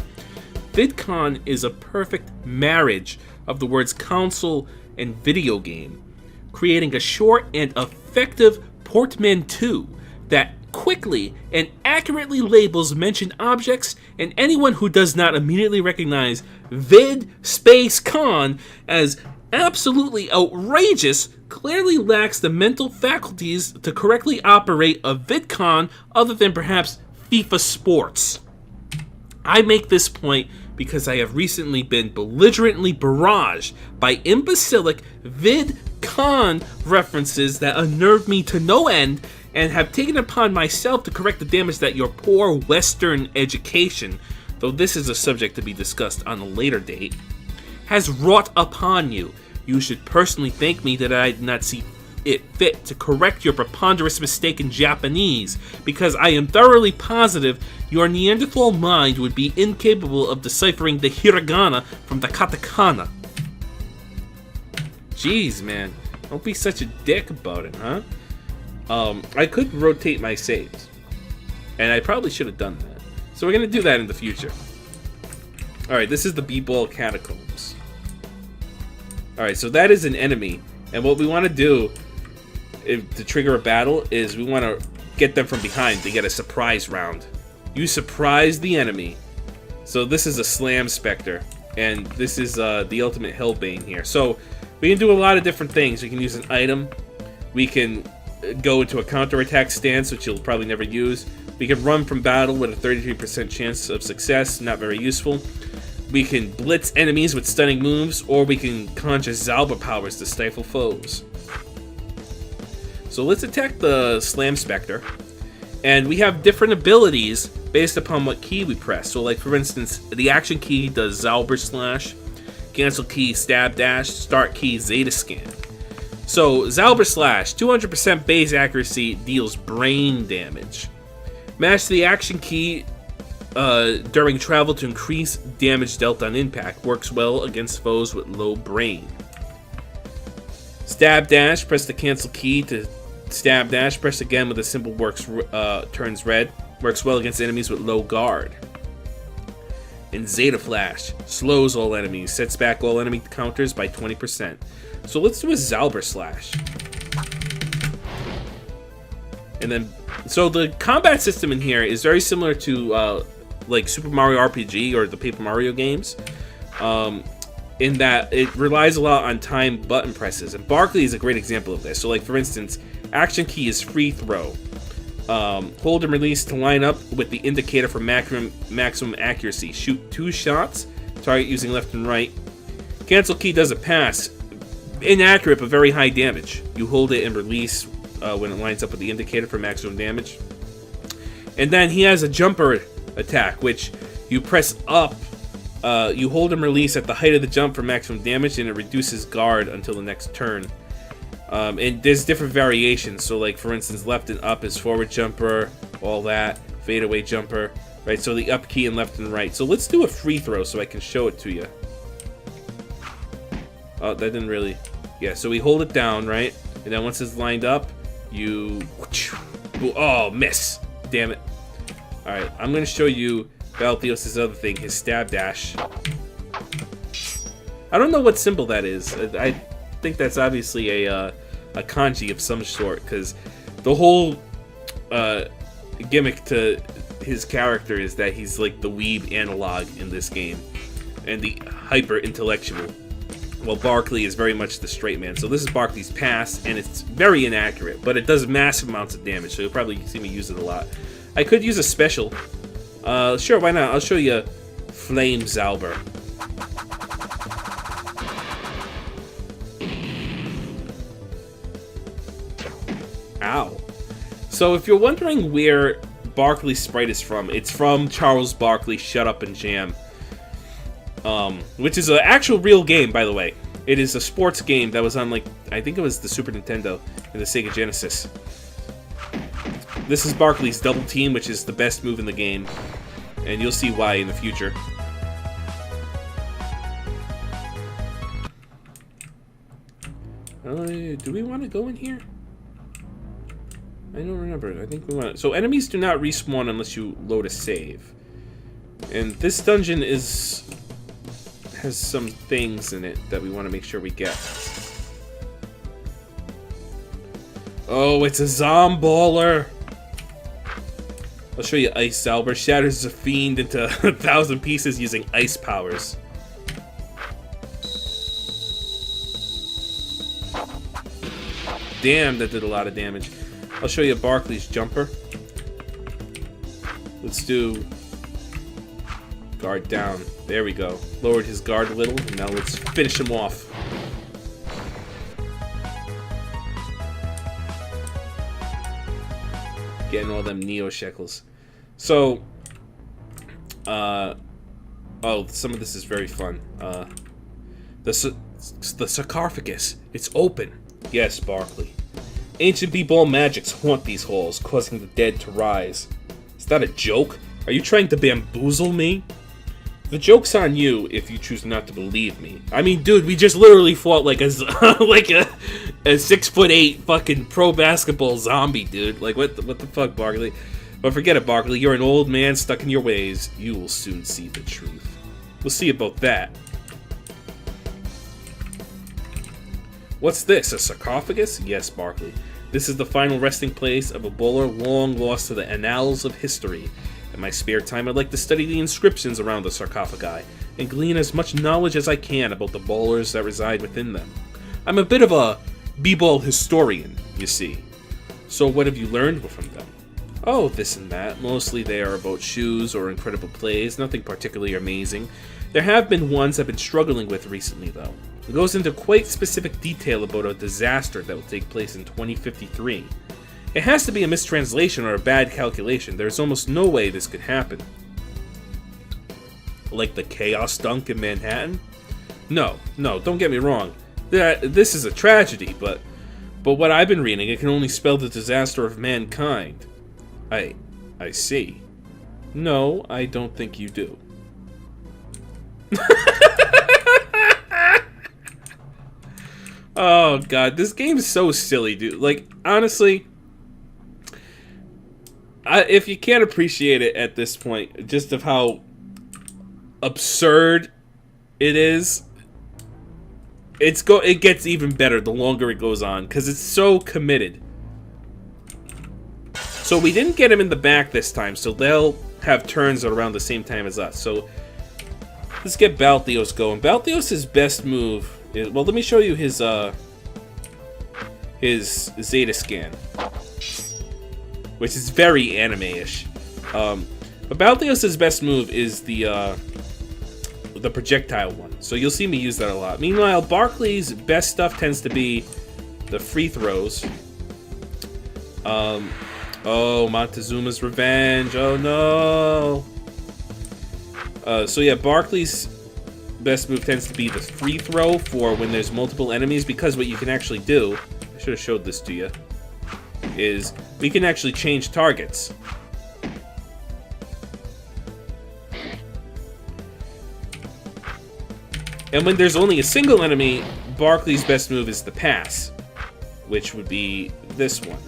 VidCon is a perfect marriage of the words console and video game, creating a short and effective portmanteau that quickly and accurately labels mentioned objects, and anyone who does not immediately recognize vid space con as absolutely outrageous clearly lacks the mental faculties to correctly operate a VidCon other than perhaps FIFA Sports. I make this point because I have recently been belligerently barraged by imbecilic VidCon references that unnerve me to no end, and have taken upon myself to correct the damage that your poor Western education, though this is a subject to be discussed on a later date, has wrought upon you. You should personally thank me that I did not see it fit to correct your preponderous mistake in Japanese, because I am thoroughly positive your Neanderthal mind would be incapable of deciphering the hiragana from the katakana. Jeez, man. Don't be such a dick about it, huh? I could rotate my saves, and I probably should have done that. So we're going to do that in the future. Alright, this is the B-Ball Catacombs. Alright, so that is an enemy, and what we want to do to trigger a battle is we want to get them from behind to get a surprise round. You surprise the enemy. So this is a Slam Spectre, and this is the Ultimate Hellbane here. So we can do a lot of different things. We can use an item. We can go into a counterattack stance, which you'll probably never use. We can run from battle with a 33% chance of success, not very useful. We can blitz enemies with stunning moves, or we can conjure Zauber powers to stifle foes. So let's attack the Slam Spectre, and we have different abilities based upon what key we press. So like for instance, the action key does Zauber Slash, cancel key Stab Dash, start key Zeta Scan. So, Zauber Slash, 200% base accuracy, deals brain damage. Mash the action key during travel to increase damage dealt on impact. Works well against foes with low brain. Stab dash, press the cancel key to stab dash. Press again with a symbol turns red. Works well against enemies with low guard. And Zeta Flash, slows all enemies, sets back all enemy counters by 20%. So let's do a Zalber Slash. And then, so the combat system in here is very similar to like Super Mario RPG or the Paper Mario games. In that it relies a lot on timed button presses, and Barkley is a great example of this. So like for instance, action key is free throw. Hold and release to line up with the indicator for maximum accuracy. Shoot 2 shots, target using left and right. Cancel key does a pass. Inaccurate but very high damage. You hold it and release when it lines up with the indicator for maximum damage. And then he has a jumper attack, which you press up. You hold and release at the height of the jump for maximum damage, and it reduces guard until the next turn. And there's different variations. So, like for instance, left and up is forward jumper, all that, fadeaway jumper, right? So the up key and left and right. So let's do a free throw so I can show it to you. Oh, that didn't really. Yeah. So we hold it down, right? And then once it's lined up, you. Oh, miss! Damn it! All right, I'm gonna show you Valtheos' other thing, his stab dash. I don't know what symbol that is. I think that's obviously a kanji of some sort, because the whole gimmick to his character is that he's like the weeb analog in this game, and the hyper intellectual. Well, Barkley is very much the straight man. So this is Barkley's pass, and it's very inaccurate, but it does massive amounts of damage, so you'll probably see me use it a lot. I could use a special. Sure, why not? I'll show you Flame Zalber. Ow. So if you're wondering where Barkley's sprite is from, it's from Charles Barkley, Shut Up and Jam. Which is an actual real game, by the way. It is a sports game that was on, like, I think it was the Super Nintendo and the Sega Genesis. This is Barkley's double team, which is the best move in the game, and you'll see why in the future. Do we want to go in here? I don't remember. I think we want to. So enemies do not respawn unless you load a save. And this dungeon has some things in it that we want to make sure we get. Oh, it's a Zomballer! I'll show you Ice Zalber. Shatters a fiend into 1,000 pieces using ice powers. Damn, that did a lot of damage. I'll show you Barkley's jumper. Let's do guard down. There we go. Lowered his guard a little, and now let's finish him off. Getting all them Neo shekels. So, oh, some of this is very fun. The sarcophagus. It's open. Yes, Barkley. Ancient b-ball magics haunt these halls, causing the dead to rise. Is that a joke? Are you trying to bamboozle me? The joke's on you if you choose not to believe me. I mean, dude, we just literally fought like a like a 6'8" fucking pro basketball zombie, dude. Like, what the fuck, Barkley? But forget it, Barkley. You're an old man stuck in your ways. You will soon see the truth. We'll see about that. What's this? A sarcophagus? Yes, Barkley. This is the final resting place of a bowler long lost to the annals of history. In my spare time, I'd like to study the inscriptions around the sarcophagi and glean as much knowledge as I can about the bowlers that reside within them. I'm a bit of a b-ball historian, you see. So what have you learned from them? Oh, this and that. Mostly they are about shoes or incredible plays, nothing particularly amazing. There have been ones I've been struggling with recently, though. It goes into quite specific detail about a disaster that will take place in 2053. It has to be a mistranslation or a bad calculation. There's almost no way this could happen. Like the chaos dunk in Manhattan? No, don't get me wrong. This is a tragedy, but what I've been reading, it can only spell the disaster of mankind. I see. No, I don't think you do. Oh god, this game is so silly, dude. Like, honestly, if you can't appreciate it at this point, just of how absurd it is, it gets even better the longer it goes on, because it's so committed. So we didn't get him in the back this time, so they'll have turns around the same time as us. So let's get Balthios going. Balthios' best move is, well, let me show you his Zeta scan, which is very anime-ish. But Balthios' best move is the projectile one, so you'll see me use that a lot. Meanwhile, Barkley's best stuff tends to be the free throws. Oh, Montezuma's revenge. Oh no. So yeah, Barkley's best move tends to be the free throw for when there's multiple enemies, because what you can actually do, I should have showed this to you, is we can actually change targets. And when there's only a single enemy, Barkley's best move is the pass, which would be this one.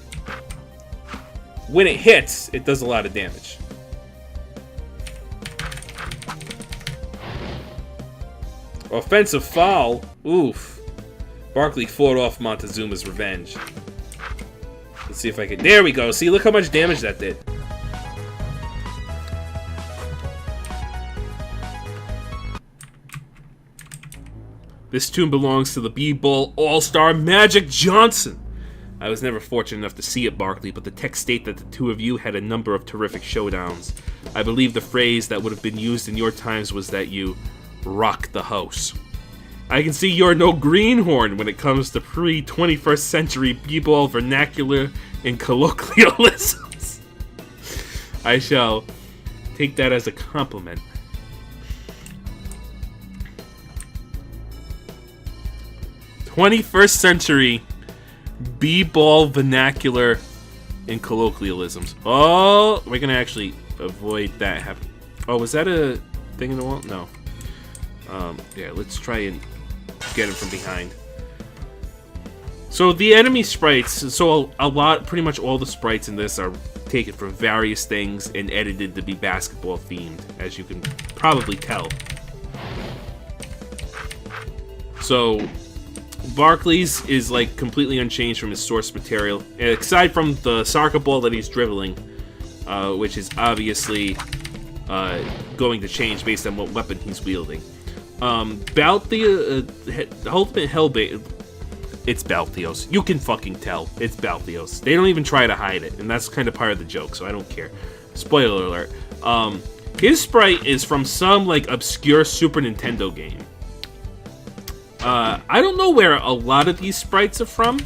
When it hits, it does a lot of damage. Offensive foul. Oof. Barkley fought off Montezuma's revenge. Let's see if I can... There we go. See, look how much damage that did. This tune belongs to the B-Ball All-Star Magic Johnson. I was never fortunate enough to see it, Barkley, but the texts state that the two of you had a number of terrific showdowns. I believe the phrase that would have been used in your times was that you rock the house. I can see you're no greenhorn when it comes to pre-21st century b-ball vernacular and colloquialisms. I shall take that as a compliment. '21st century b-ball vernacular and colloquialisms. Oh, we're gonna actually avoid that happening. Oh, was that a thing in the wall? No. Yeah, let's try and get him from behind. So the enemy sprites, so pretty much all the sprites in this are taken from various things and edited to be basketball themed, as you can probably tell. So Barkley's is like completely unchanged from his source material, aside from the soccer ball that he's dribbling, which is obviously going to change based on what weapon he's wielding. The ultimate hellbait, it's Balthios. You can fucking tell it's Balthios. They don't even try to hide it, and that's kind of part of the joke, so I don't care. Spoiler alert. His sprite is from some like obscure Super Nintendo game. I don't know where a lot of these sprites are from,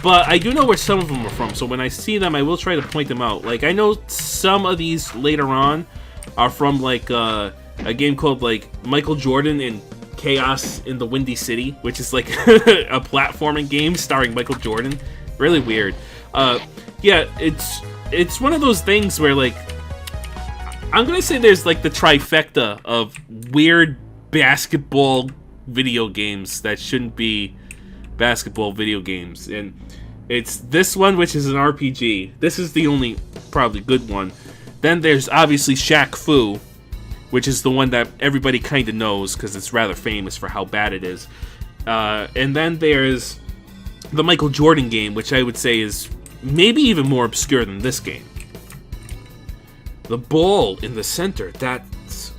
but I do know where some of them are from, so when I see them, I will try to point them out. Like, I know some of these later on are from, like, a game called, like, Michael Jordan and Chaos in the Windy City, which is, like, a platforming game starring Michael Jordan. Really weird. Yeah, it's one of those things where, like, I'm gonna say there's, like, the trifecta of weird basketball video games that shouldn't be basketball video games, and it's this one, which is an RPG. This is the only probably good one. Then there's obviously Shaq Fu, which is the one that everybody kind of knows because it's rather famous for how bad it is. And then there's the Michael Jordan game, which I would say is maybe even more obscure than this game. The ball in the center, that's...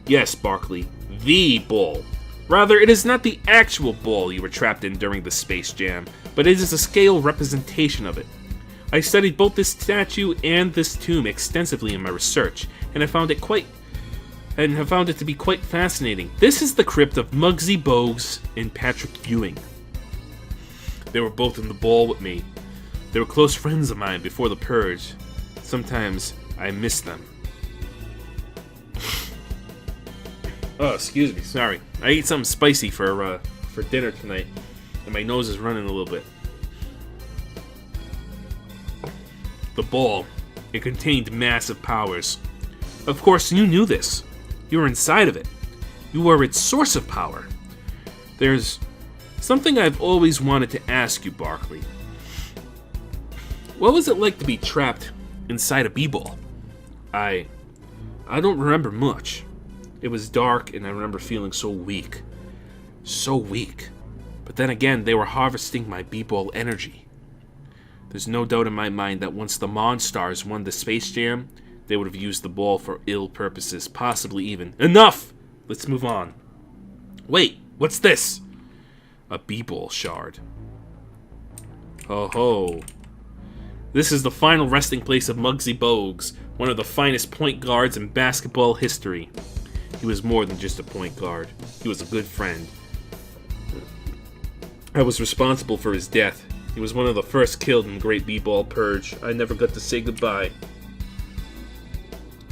Yes, Barkley, the ball. Rather, it is not the actual ball you were trapped in during the Space Jam, but it is a scale representation of it. I studied both this statue and this tomb extensively in my research, and have found it to be quite fascinating. This is the crypt of Muggsy Bogues and Patrick Ewing. They were both in the ball with me. They were close friends of mine before the purge. Sometimes I miss them. Oh, excuse me, sorry. I ate something spicy for dinner tonight, and my nose is running a little bit. The ball, it contained massive powers. Of course, you knew this. You were inside of it. You were its source of power. There's Something I've always wanted to ask you, Barkley. What was it like to be trapped inside a b-ball? I don't remember much. It was dark, and I remember feeling so weak. So weak. But then again, they were harvesting my b-ball energy. There's no doubt in my mind that once the Monstars won the Space Jam, they would have used the ball for ill purposes, possibly even... Enough! Let's move on. Wait, what's this? A b-ball shard. Ho ho. This is the final resting place of Muggsy Bogues, one of the finest point guards in basketball history. He was more than just a point guard. He was a good friend. I was responsible for his death. He was one of the first killed in the Great B-Ball Purge. I never got to say goodbye.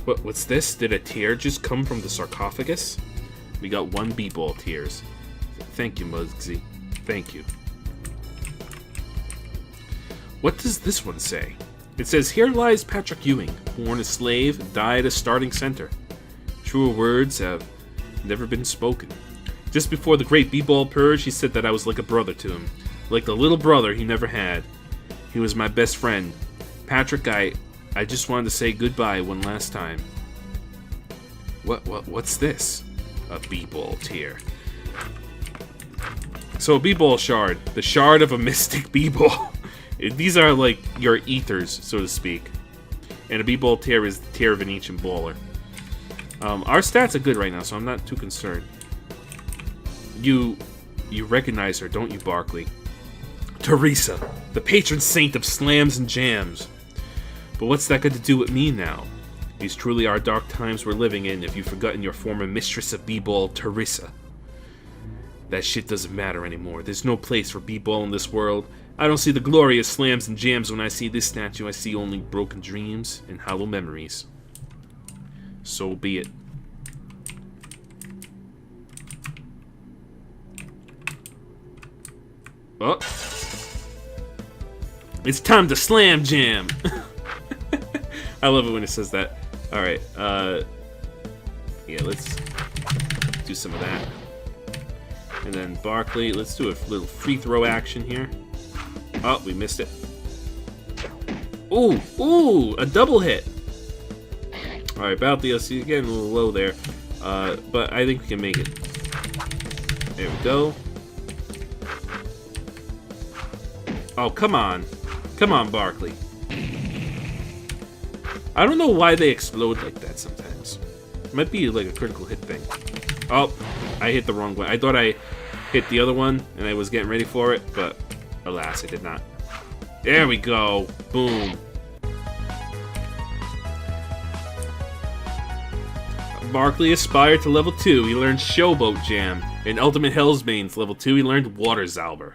What's this? Did a tear just come from the sarcophagus? We got one B-Ball tears. Thank you, Muggsy. Thank you. What does this one say? It says, "Here lies Patrick Ewing, born a slave, died a starting center. Truer words have never been spoken. Just before the Great B-Ball Purge, he said that I was like a brother to him. Like the little brother he never had. He was my best friend. Patrick, I just wanted to say goodbye one last time." What's this? A B-Ball tear. So a B-Ball shard. The shard of a mystic B-Ball. These are like your ethers, so to speak. And a B-Ball tear is the tear of an ancient baller. Our stats are good right now, so I'm not too concerned. You recognize her, don't you, Barkley? Teresa, the patron saint of slams and jams. But what's that got to do with me now? These truly are dark times we're living in if you've forgotten your former mistress of b-ball, Teresa. That shit doesn't matter anymore. There's no place for b-ball in this world. I don't see the glory of slams and jams when I see this statue. I see only broken dreams and hollow memories. So be it. Oh. It's time to slam jam! I love it when it says that. Alright, yeah, let's do some of that. And then Barkley, let's do a little free throw action here. Oh, we missed it. Ooh, a double hit. Alright, Barkley, let's see, getting a little low there. But I think we can make it. There we go. Oh, come on. Come on, Barkley. I don't know why they explode like that sometimes. It might be like a critical hit thing. Oh, I hit the wrong one. I thought I hit the other one, and I was getting ready for it, but alas, I did not. There we go. Boom. Barkley aspired to level 2. He learned Showboat Jam. In Ultimate Hellsbane's level 2, he learned Water Zauber.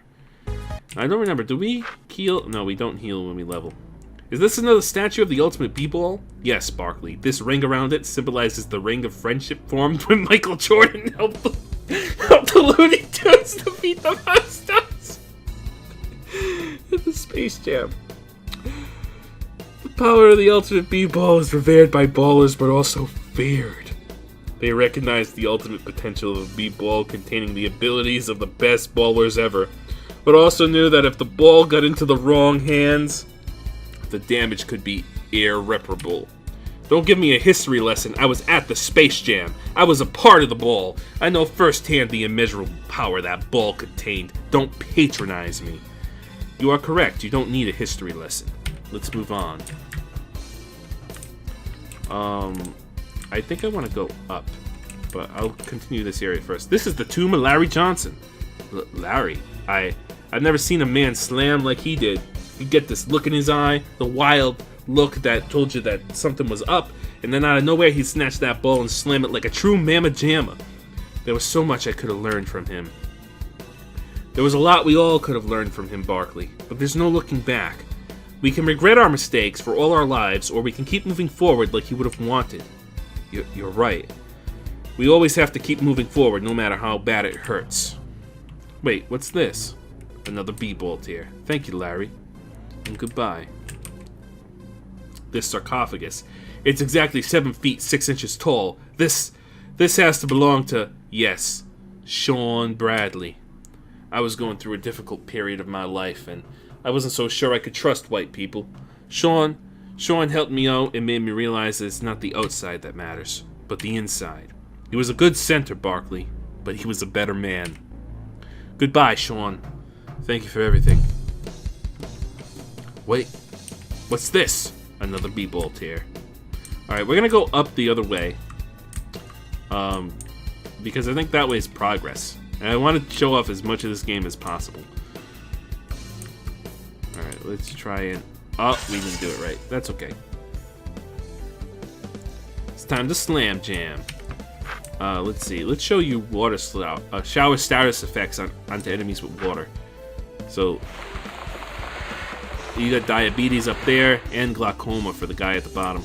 I don't remember. Do we heal? No, we don't heal when we level. Is this another statue of the Ultimate B-Ball? Yes, Barkley. This ring around it symbolizes the ring of friendship formed when Michael Jordan helped the Looney Tunes defeat the Monsters in the Space Jam. The power of the Ultimate B-Ball is revered by ballers, but also feared. They recognize the ultimate potential of a B-Ball containing the abilities of the best ballers ever, but also knew that if the ball got into the wrong hands, the damage could be irreparable. Don't give me a history lesson. I was at the Space Jam. I was a part of the ball. I know firsthand the immeasurable power that ball contained. Don't patronize me. You are correct. You don't need a history lesson. Let's move on. I think I want to go up, but I'll continue this area first. This is the tomb of Larry Johnson. Larry? I've never seen a man slam like he did. You get this look in his eye, the wild look that told you that something was up, and then out of nowhere he snatched that ball and slammed it like a true mamma jamma. There was so much I could have learned from him. There was a lot we all could have learned from him, Barkley, but there's no looking back. We can regret our mistakes for all our lives, or we can keep moving forward like he would have wanted. You're right. We always have to keep moving forward, no matter how bad it hurts. Wait, what's this? Another B-ball tear. Thank you, Larry. And goodbye. This sarcophagus. It's exactly 7 feet 6 inches tall. This has to belong to, yes, Sean Bradley. I was going through a difficult period of my life, and I wasn't so sure I could trust white people. Sean helped me out and made me realize that it's not the outside that matters, but the inside. He was a good center, Barkley, but he was a better man. Goodbye, Sean. Thank you for everything. Wait, what's this? Another b-ball tear. Alright, we're gonna go up the other way. Because I think that way is progress. And I want to show off as much of this game as possible. Alright, let's try and... Oh, we didn't do it right. That's okay. It's time to slam jam. Let's see. Let's show you water shower status effects onto enemies with water. So, you got diabetes up there and glaucoma for the guy at the bottom.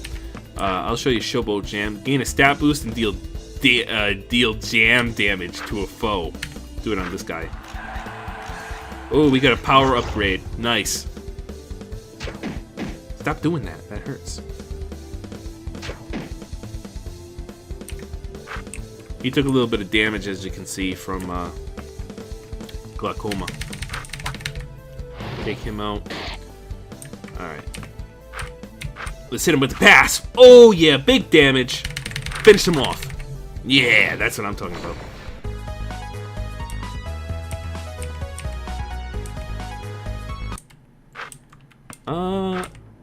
I'll show you showboat jam. Gain a stat boost and deal jam damage to a foe. Do it on this guy. Oh, we got a power upgrade. Nice. Stop doing that. That hurts. He took a little bit of damage, as you can see, from glaucoma. Take him out. Alright. Let's hit him with the pass. Oh, yeah. Big damage. Finish him off. Yeah, that's what I'm talking about.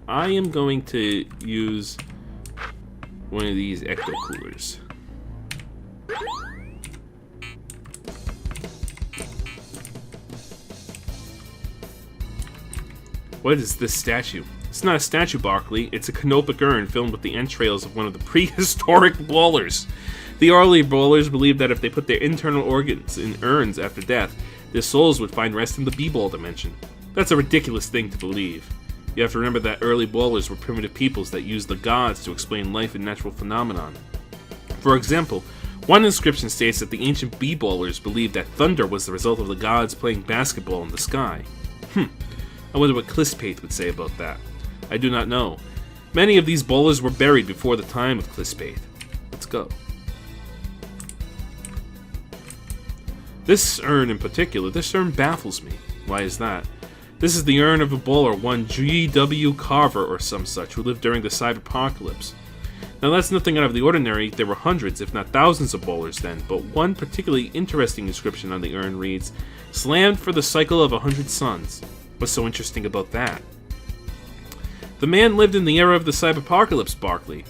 I am going to use one of these ecto coolers. What is this statue? It's not a statue, Barkley. It's a canopic urn filled with the entrails of one of the prehistoric ballers. The early ballers believed that if they put their internal organs in urns after death, their souls would find rest in the b-ball dimension. That's a ridiculous thing to believe. You have to remember that early ballers were primitive peoples that used the gods to explain life and natural phenomenon. For example, one inscription states that the ancient b-ballers believed that thunder was the result of the gods playing basketball in the sky. I wonder what Clispate would say about that. I do not know. Many of these ballers were buried before the time of Clispate. Let's go. This urn in particular, this urn baffles me. Why is that? This is the urn of a baller, one G.W. Carver or some such, who lived during the cyberpocalypse. Now that's nothing out of the ordinary. There were hundreds, if not thousands of ballers then, but one particularly interesting inscription on the urn reads, "Slammed for the cycle of 100 suns." What's so interesting about that? The man lived in the era of the cyberpocalypse, Barkley.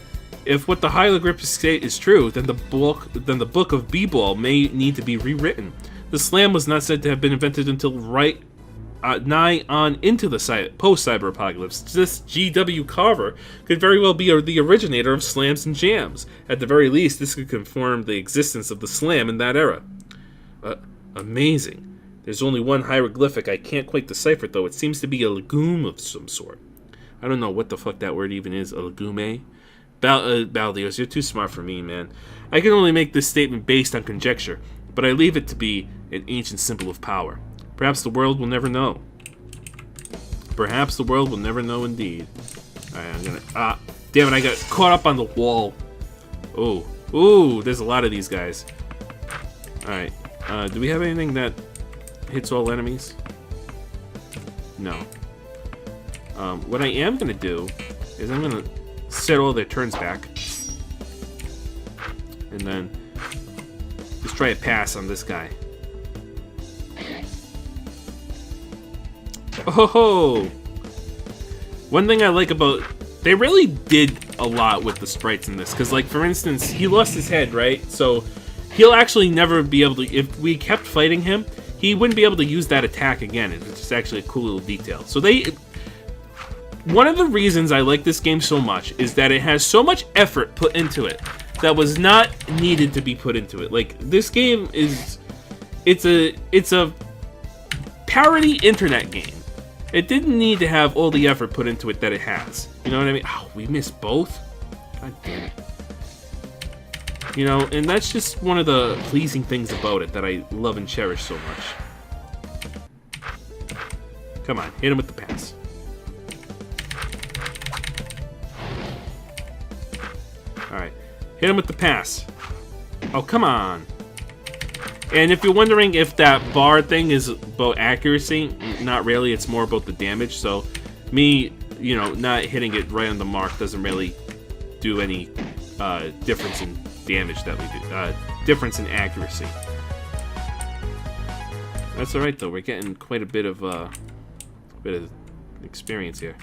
If what the hieroglyphs state is true, then the book of b-ball may need to be rewritten. The slam was not said to have been invented until right nigh on into the post-cyber apocalypse. This G.W. Carver could very well be the originator of slams and jams. At the very least, this could confirm the existence of the slam in that era. Amazing. There's only one hieroglyphic. I can't quite decipher it, though. It seems to be a legume of some sort. I don't know what the fuck that word even is. A legume? Baldios, you're too smart for me, man. I can only make this statement based on conjecture, but I leave it to be an ancient symbol of power. Perhaps the world will never know. Perhaps the world will never know indeed. Alright, I'm gonna... damn it, I got caught up on the wall. Oh. Ooh, there's a lot of these guys. Alright, do we have anything that hits all enemies? No. What I am gonna do is I'm gonna set all their turns back. And then just try a pass on this guy. Oh! One thing I like about... They really did a lot with the sprites in this. Because, like, for instance, he lost his head, right? So, he'll actually never be able to... If we kept fighting him, he wouldn't be able to use that attack again. It's just actually a cool little detail. So they... One of the reasons I like this game so much is that it has so much effort put into it that was not needed to be put into it. Like, this game is... It's a parody internet game. It didn't need to have all the effort put into it that it has. You know what I mean? Oh, we missed both? God damn it. You know, and that's just one of the pleasing things about it that I love and cherish so much. Come on, hit him with the pass. Alright, hit him with the pass. Oh, come on. And if you're wondering if that bar thing is about accuracy, not really. It's more about the damage. So me, you know, not hitting it right on the mark doesn't really do any difference in damage that we do. Difference in accuracy. That's all right though. We're getting quite a bit of experience here.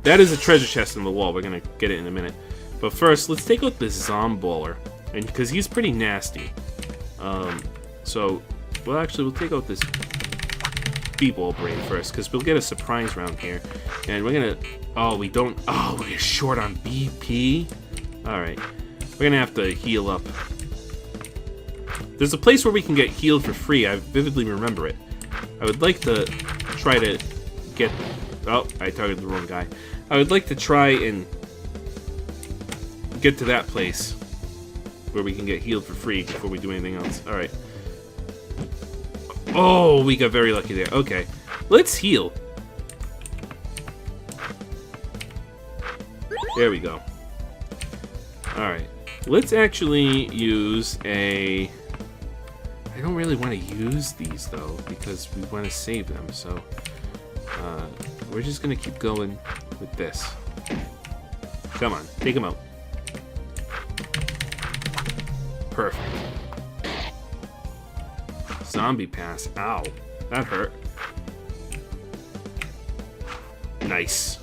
That is a treasure chest in the wall. We're gonna get it in a minute. But first, let's take out this Zomballer, and because he's pretty nasty. So, well, actually, we'll take out this B-ball brain first, because we'll get a surprise round here, and we're gonna. Oh, we don't. Oh, we're short on BP. All right, we're gonna have to heal up. There's a place where we can get healed for free. I vividly remember it. I would like to try to get. Oh, I targeted the wrong guy. I would like to try and get to that place where we can get healed for free before we do anything else. Alright. Oh, we got very lucky there. Okay. Let's heal. There we go. Alright. Let's actually use a... I don't really want to use these, though, because we want to save them, so... we're just going to keep going with this. Come on. Take him out. Perfect. Zombie pass. Ow. That hurt. Nice.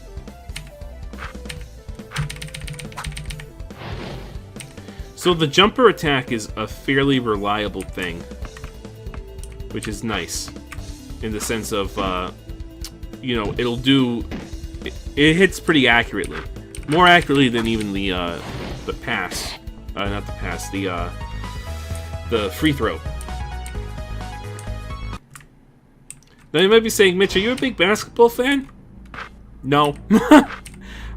So the jumper attack is a fairly reliable thing, which is nice in the sense of, you know, it'll do... It hits pretty accurately. More accurately than even the pass. Not the pass, the free throw. Now you might be saying, Mitch, are you a big basketball fan? No.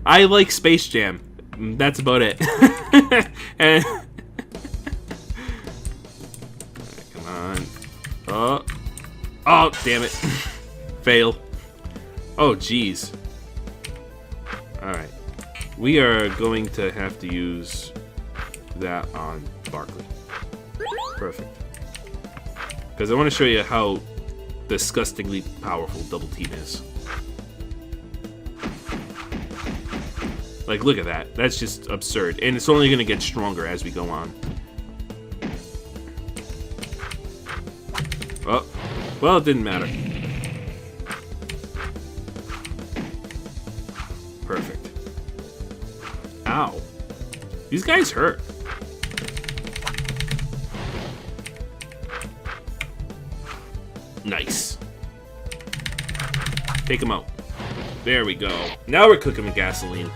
I like Space Jam. That's about it. And come on. Oh, damn it. Fail. Oh, jeez. Alright. We are going to have to use that on Barkley. Perfect. Because I want to show you how disgustingly powerful Double Team is. Like, look at that. That's just absurd. And it's only going to get stronger as we go on. Oh. Well, it didn't matter. Perfect. Ow. These guys hurt. Nice. Take him out. There we go. Now we're cooking with gasoline.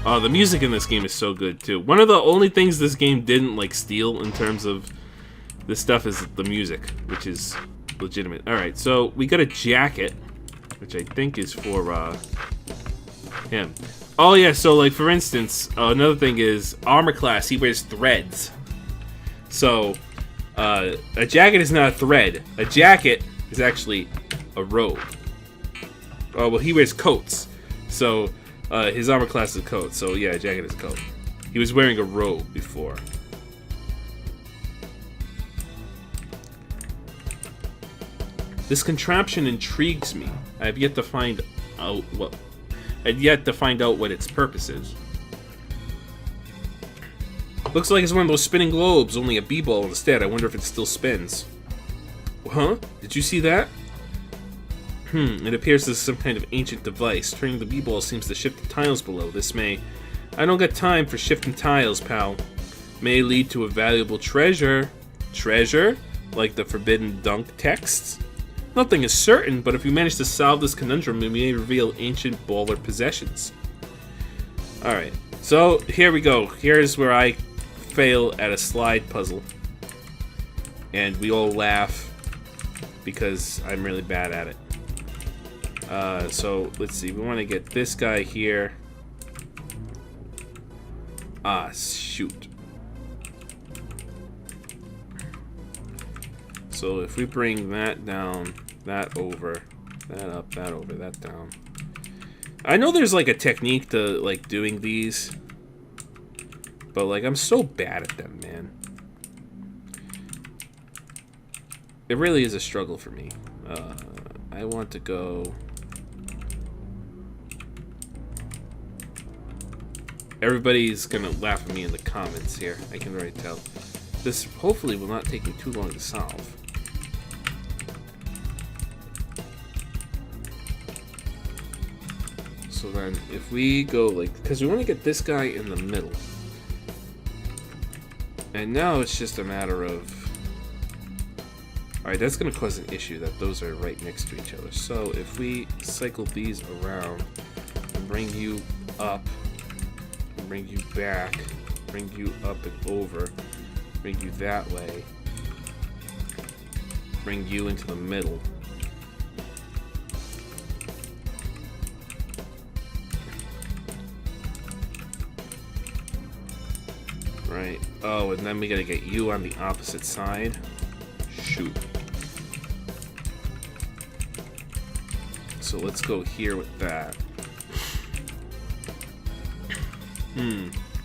Oh, the music in this game is so good, too. One of the only things this game didn't, like, steal in terms of this stuff is the music, which is legitimate. Alright, so we got a jacket, which I think is for, him. Oh, yeah, so, like, for instance, another thing is armor class, he wears threads. So, a jacket is not a thread. A jacket is actually a robe. Oh, well, he wears coats. So, his armor class is a coat. So, yeah, a jacket is a coat. He was wearing a robe before. This contraption intrigues me. I have yet to find out what... I've yet to find out what its purpose is. Looks like it's one of those spinning globes, only a b-ball instead. I wonder if it still spins. Huh? Did you see that? It appears this is some kind of ancient device. Turning the b-ball seems to shift the tiles below. This may... I don't got time for shifting tiles, pal. May lead to a valuable treasure. Treasure? Like the forbidden dunk texts? Nothing is certain, but if we manage to solve this conundrum, we may reveal ancient baller possessions. Alright, so here we go. Here's where I fail at a slide puzzle. And we all laugh because I'm really bad at it. So let's see, we want to get this guy here. Ah, shoot. So if we bring that down, that over, that up, that over, that down. I know there's like a technique to like doing these, But, like, I'm so bad at them, man. It really is a struggle for me. I want to go... Everybody's gonna laugh at me in the comments here. I can already tell. This hopefully will not take me too long to solve. So then, if we go like... Because we want to get this guy in the middle. And now it's just a matter of... Alright, that's going to cause an issue that those are right next to each other. So if we cycle these around and bring you up, and bring you back, bring you up and over, bring you that way, bring you into the middle. Right. Oh, and then we gotta get you on the opposite side. Shoot. So let's go here with that.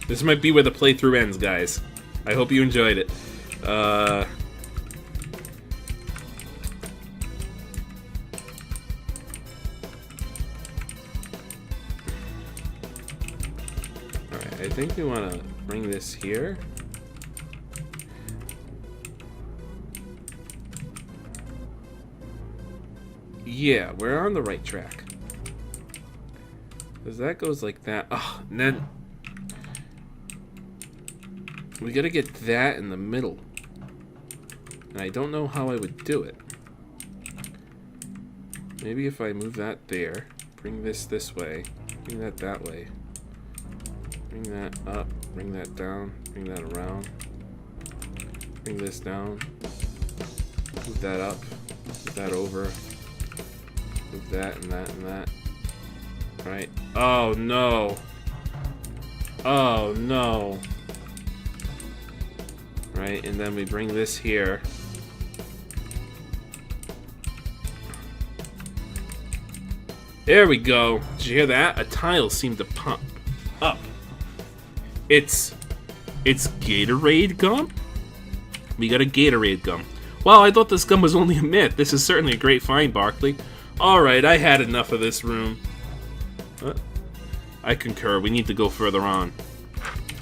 This might be where the playthrough ends, guys. I hope you enjoyed it. Alright, I think we want to bring this here. Yeah, we're on the right track. Because that goes like that. Oh, and then we gotta get that in the middle. And I don't know how I would do it. Maybe if I move that there, bring this way, bring that way, bring that up, bring that down, bring that around, bring this down, move that up, move that over, move that and that and that. Right. Oh no. Oh no. Right, and then we bring this here. There we go. Did you hear that? A tile seemed to pump up. It's Gatorade gum? We got a Gatorade gum. Wow, I thought this gum was only a myth. This is certainly a great find, Barkley. Alright, I had enough of this room. I concur. We need to go further on.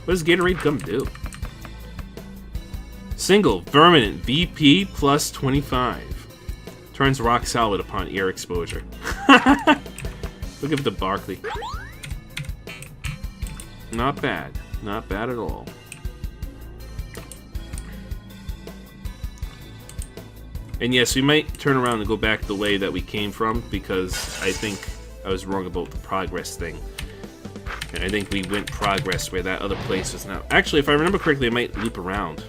What does Gatorade gum do? Single, permanent, VP plus 25. Turns rock solid upon air exposure. Look at the Barkley. Not bad. Not bad at all. And yes, we might turn around and go back the way that we came from, because I think I was wrong about the progress thing. And I think we went progress where that other place is now. Actually, if I remember correctly, I might loop around.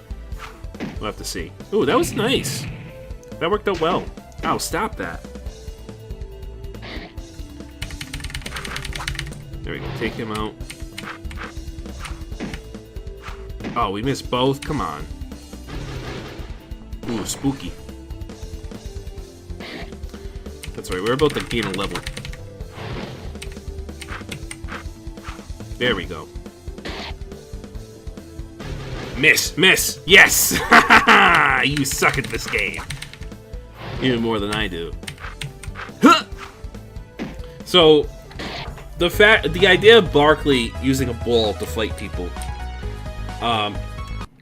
We'll have to see. Ooh, that was nice. That worked out well. Ow, stop that. There we go. Take him out. Oh, we missed both? Come on. Ooh, spooky. That's right, we're about to gain a level. There we go. Miss! Miss! Yes! You suck at this game. Even more than I do. Huh! So, the idea of Barkley using a ball to fight people,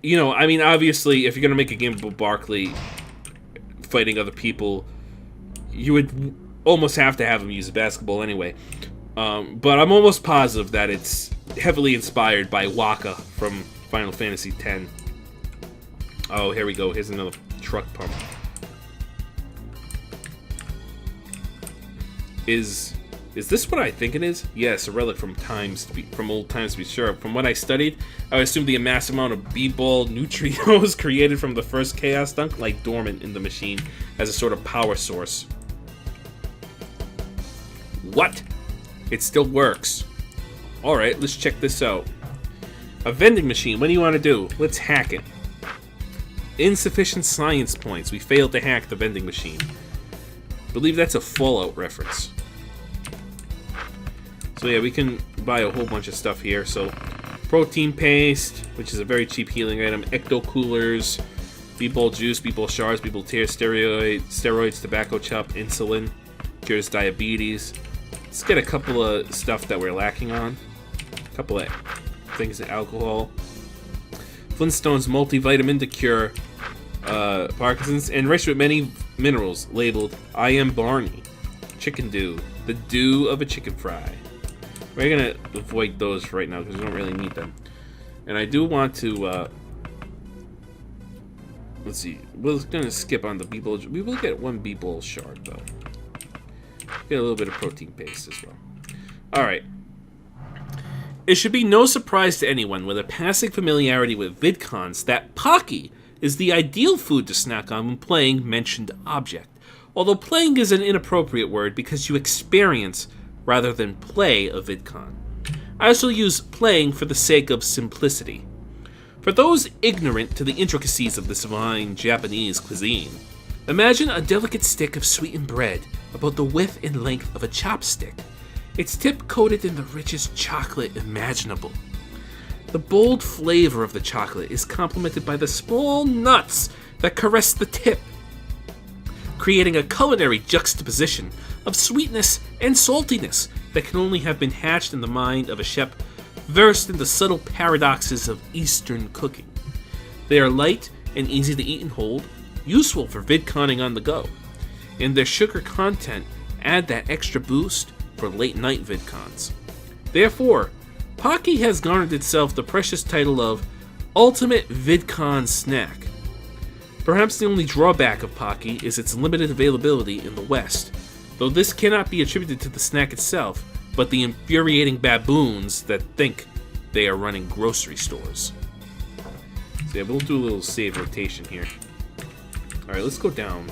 you know, I mean, obviously, if you're gonna make a game about Barkley fighting other people, you would almost have to have him use a basketball anyway. But I'm almost positive that it's heavily inspired by Waka from Final Fantasy X. Oh, here we go. Here's another truck pump. Is this what I think it is? Yes, a relic from old times to be sure. From what I studied, I would assume the massive amount of B-ball neutrinos created from the first Chaos Dunk lie dormant in the machine as a sort of power source. What? It still works. Alright, let's check this out. A vending machine, what do you want to do? Let's hack it. Insufficient science points. We failed to hack the vending machine. I believe that's a Fallout reference. So yeah, we can buy a whole bunch of stuff here. So Protein paste, which is a very cheap healing item. Ecto coolers, B-ball juice, B-ball shards, B-ball tear, steroids, tobacco chop, insulin, cures diabetes. Let's get a couple of stuff that we're lacking on. A couple of things in alcohol. Flintstones multivitamin to cure Parkinson's, enriched with many minerals, labeled I am Barney. Chicken dew, the dew of a chicken fry. We're gonna avoid those right now because we don't really need them. And I do want to, let's see, we're gonna skip on the B-ball. We will get one B-ball shard though. Get a little bit of protein paste as well. Alright. It should be no surprise to anyone with a passing familiarity with VidCons that Pocky is the ideal food to snack on when playing mentioned object. Although playing is an inappropriate word because you experience rather than play a VidCon. I also use playing for the sake of simplicity. For those ignorant to the intricacies of this fine Japanese cuisine, imagine a delicate stick of sweetened bread about the width and length of a chopstick, its tip coated in the richest chocolate imaginable. The bold flavor of the chocolate is complemented by the small nuts that caress the tip, creating a culinary juxtaposition of sweetness and saltiness that can only have been hatched in the mind of a chef versed in the subtle paradoxes of Eastern cooking. They are light and easy to eat and hold, useful for VidConning on the go, and their sugar content add that extra boost for late night VidCons. Therefore, Pocky has garnered itself the precious title of Ultimate VidCon Snack. Perhaps the only drawback of Pocky is its limited availability in the West, though this cannot be attributed to the snack itself, but the infuriating baboons that think they are running grocery stores. So yeah, we'll do a little save rotation here. Alright, let's go down.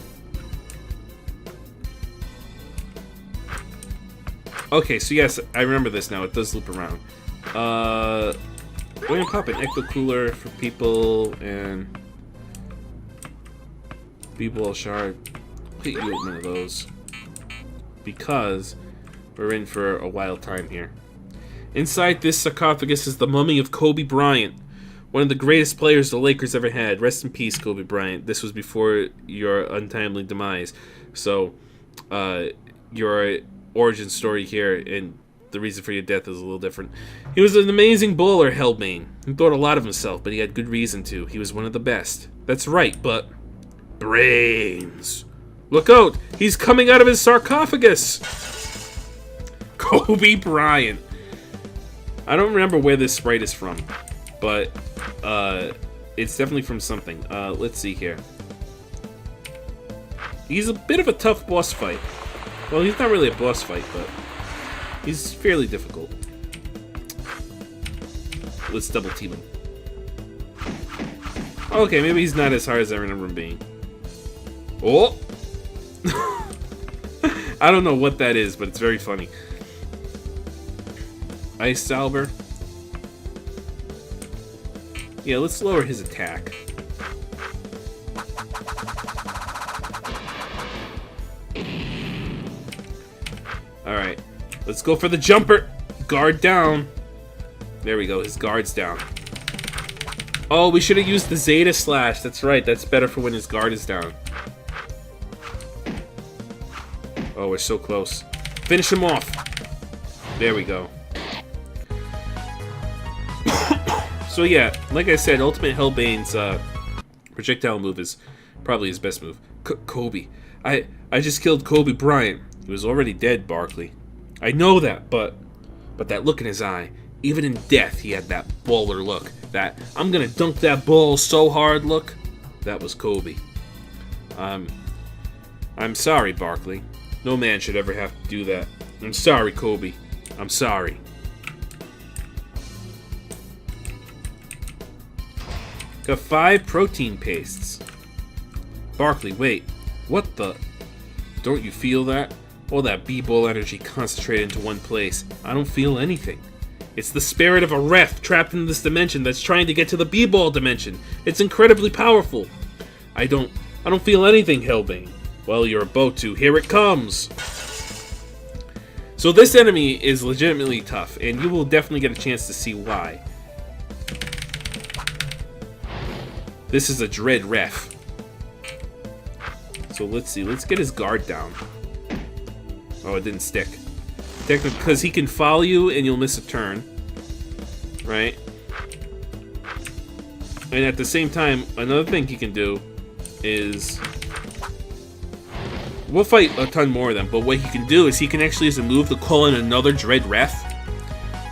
Okay, so yes, I remember this now. It does loop around. We're gonna pop an Ecto Cooler for people and B-ball shard. Hit you with one of those because we're in for a wild time here. Inside this sarcophagus is the mummy of Kobe Bryant, one of the greatest players the Lakers ever had. Rest in peace, Kobe Bryant. This was before your untimely demise. So, your origin story here and the reason for your death is a little different. He was an amazing bowler, Hellbane. He thought a lot of himself, but he had good reason to. He was one of the best. That's right, but brains. Look out! He's coming out of his sarcophagus! Kobe Bryant. I don't remember where this sprite is from, but it's definitely from something. Let's see here. He's a bit of a tough boss fight. Well, he's not really a boss fight, but he's fairly difficult. Let's double team him. Okay, maybe he's not as hard as I remember him being. Oh! I don't know what that is, but it's very funny. Ice Salver. Yeah, let's lower his attack. Alright, let's go for the jumper. Guard down. There we go, his guard's down. Oh, we should have used the Zeta Slash. That's right, that's better for when his guard is down. Oh, we're so close. Finish him off. There we go. So yeah, like I said, Ultimate Hellbane's projectile move is probably his best move. Kobe. I just killed Kobe Bryant. He was already dead, Barkley. I know that, but that look in his eye, even in death, he had that baller look. That I'm gonna dunk that ball so hard look. That was Kobe. I'm sorry, Barkley. No man should ever have to do that. I'm sorry, Kobe. I'm sorry. Got 5 protein pastes. Barkley, wait. What the? Don't you feel that? All that B-ball energy concentrated into one place. I don't feel anything. It's the spirit of a ref trapped in this dimension that's trying to get to the B-ball dimension. It's incredibly powerful. I don't feel anything, Hellbane. Well, you're about to. Here it comes. So this enemy is legitimately tough, and you will definitely get a chance to see why. This is a dread ref. So let's see. Let's get his guard down. Oh, it didn't stick. Technically, because he can follow you and you'll miss a turn. Right? And at the same time, another thing he can do is... We'll fight a ton more of them, but what he can do is he can actually use a move to call in another dread ref.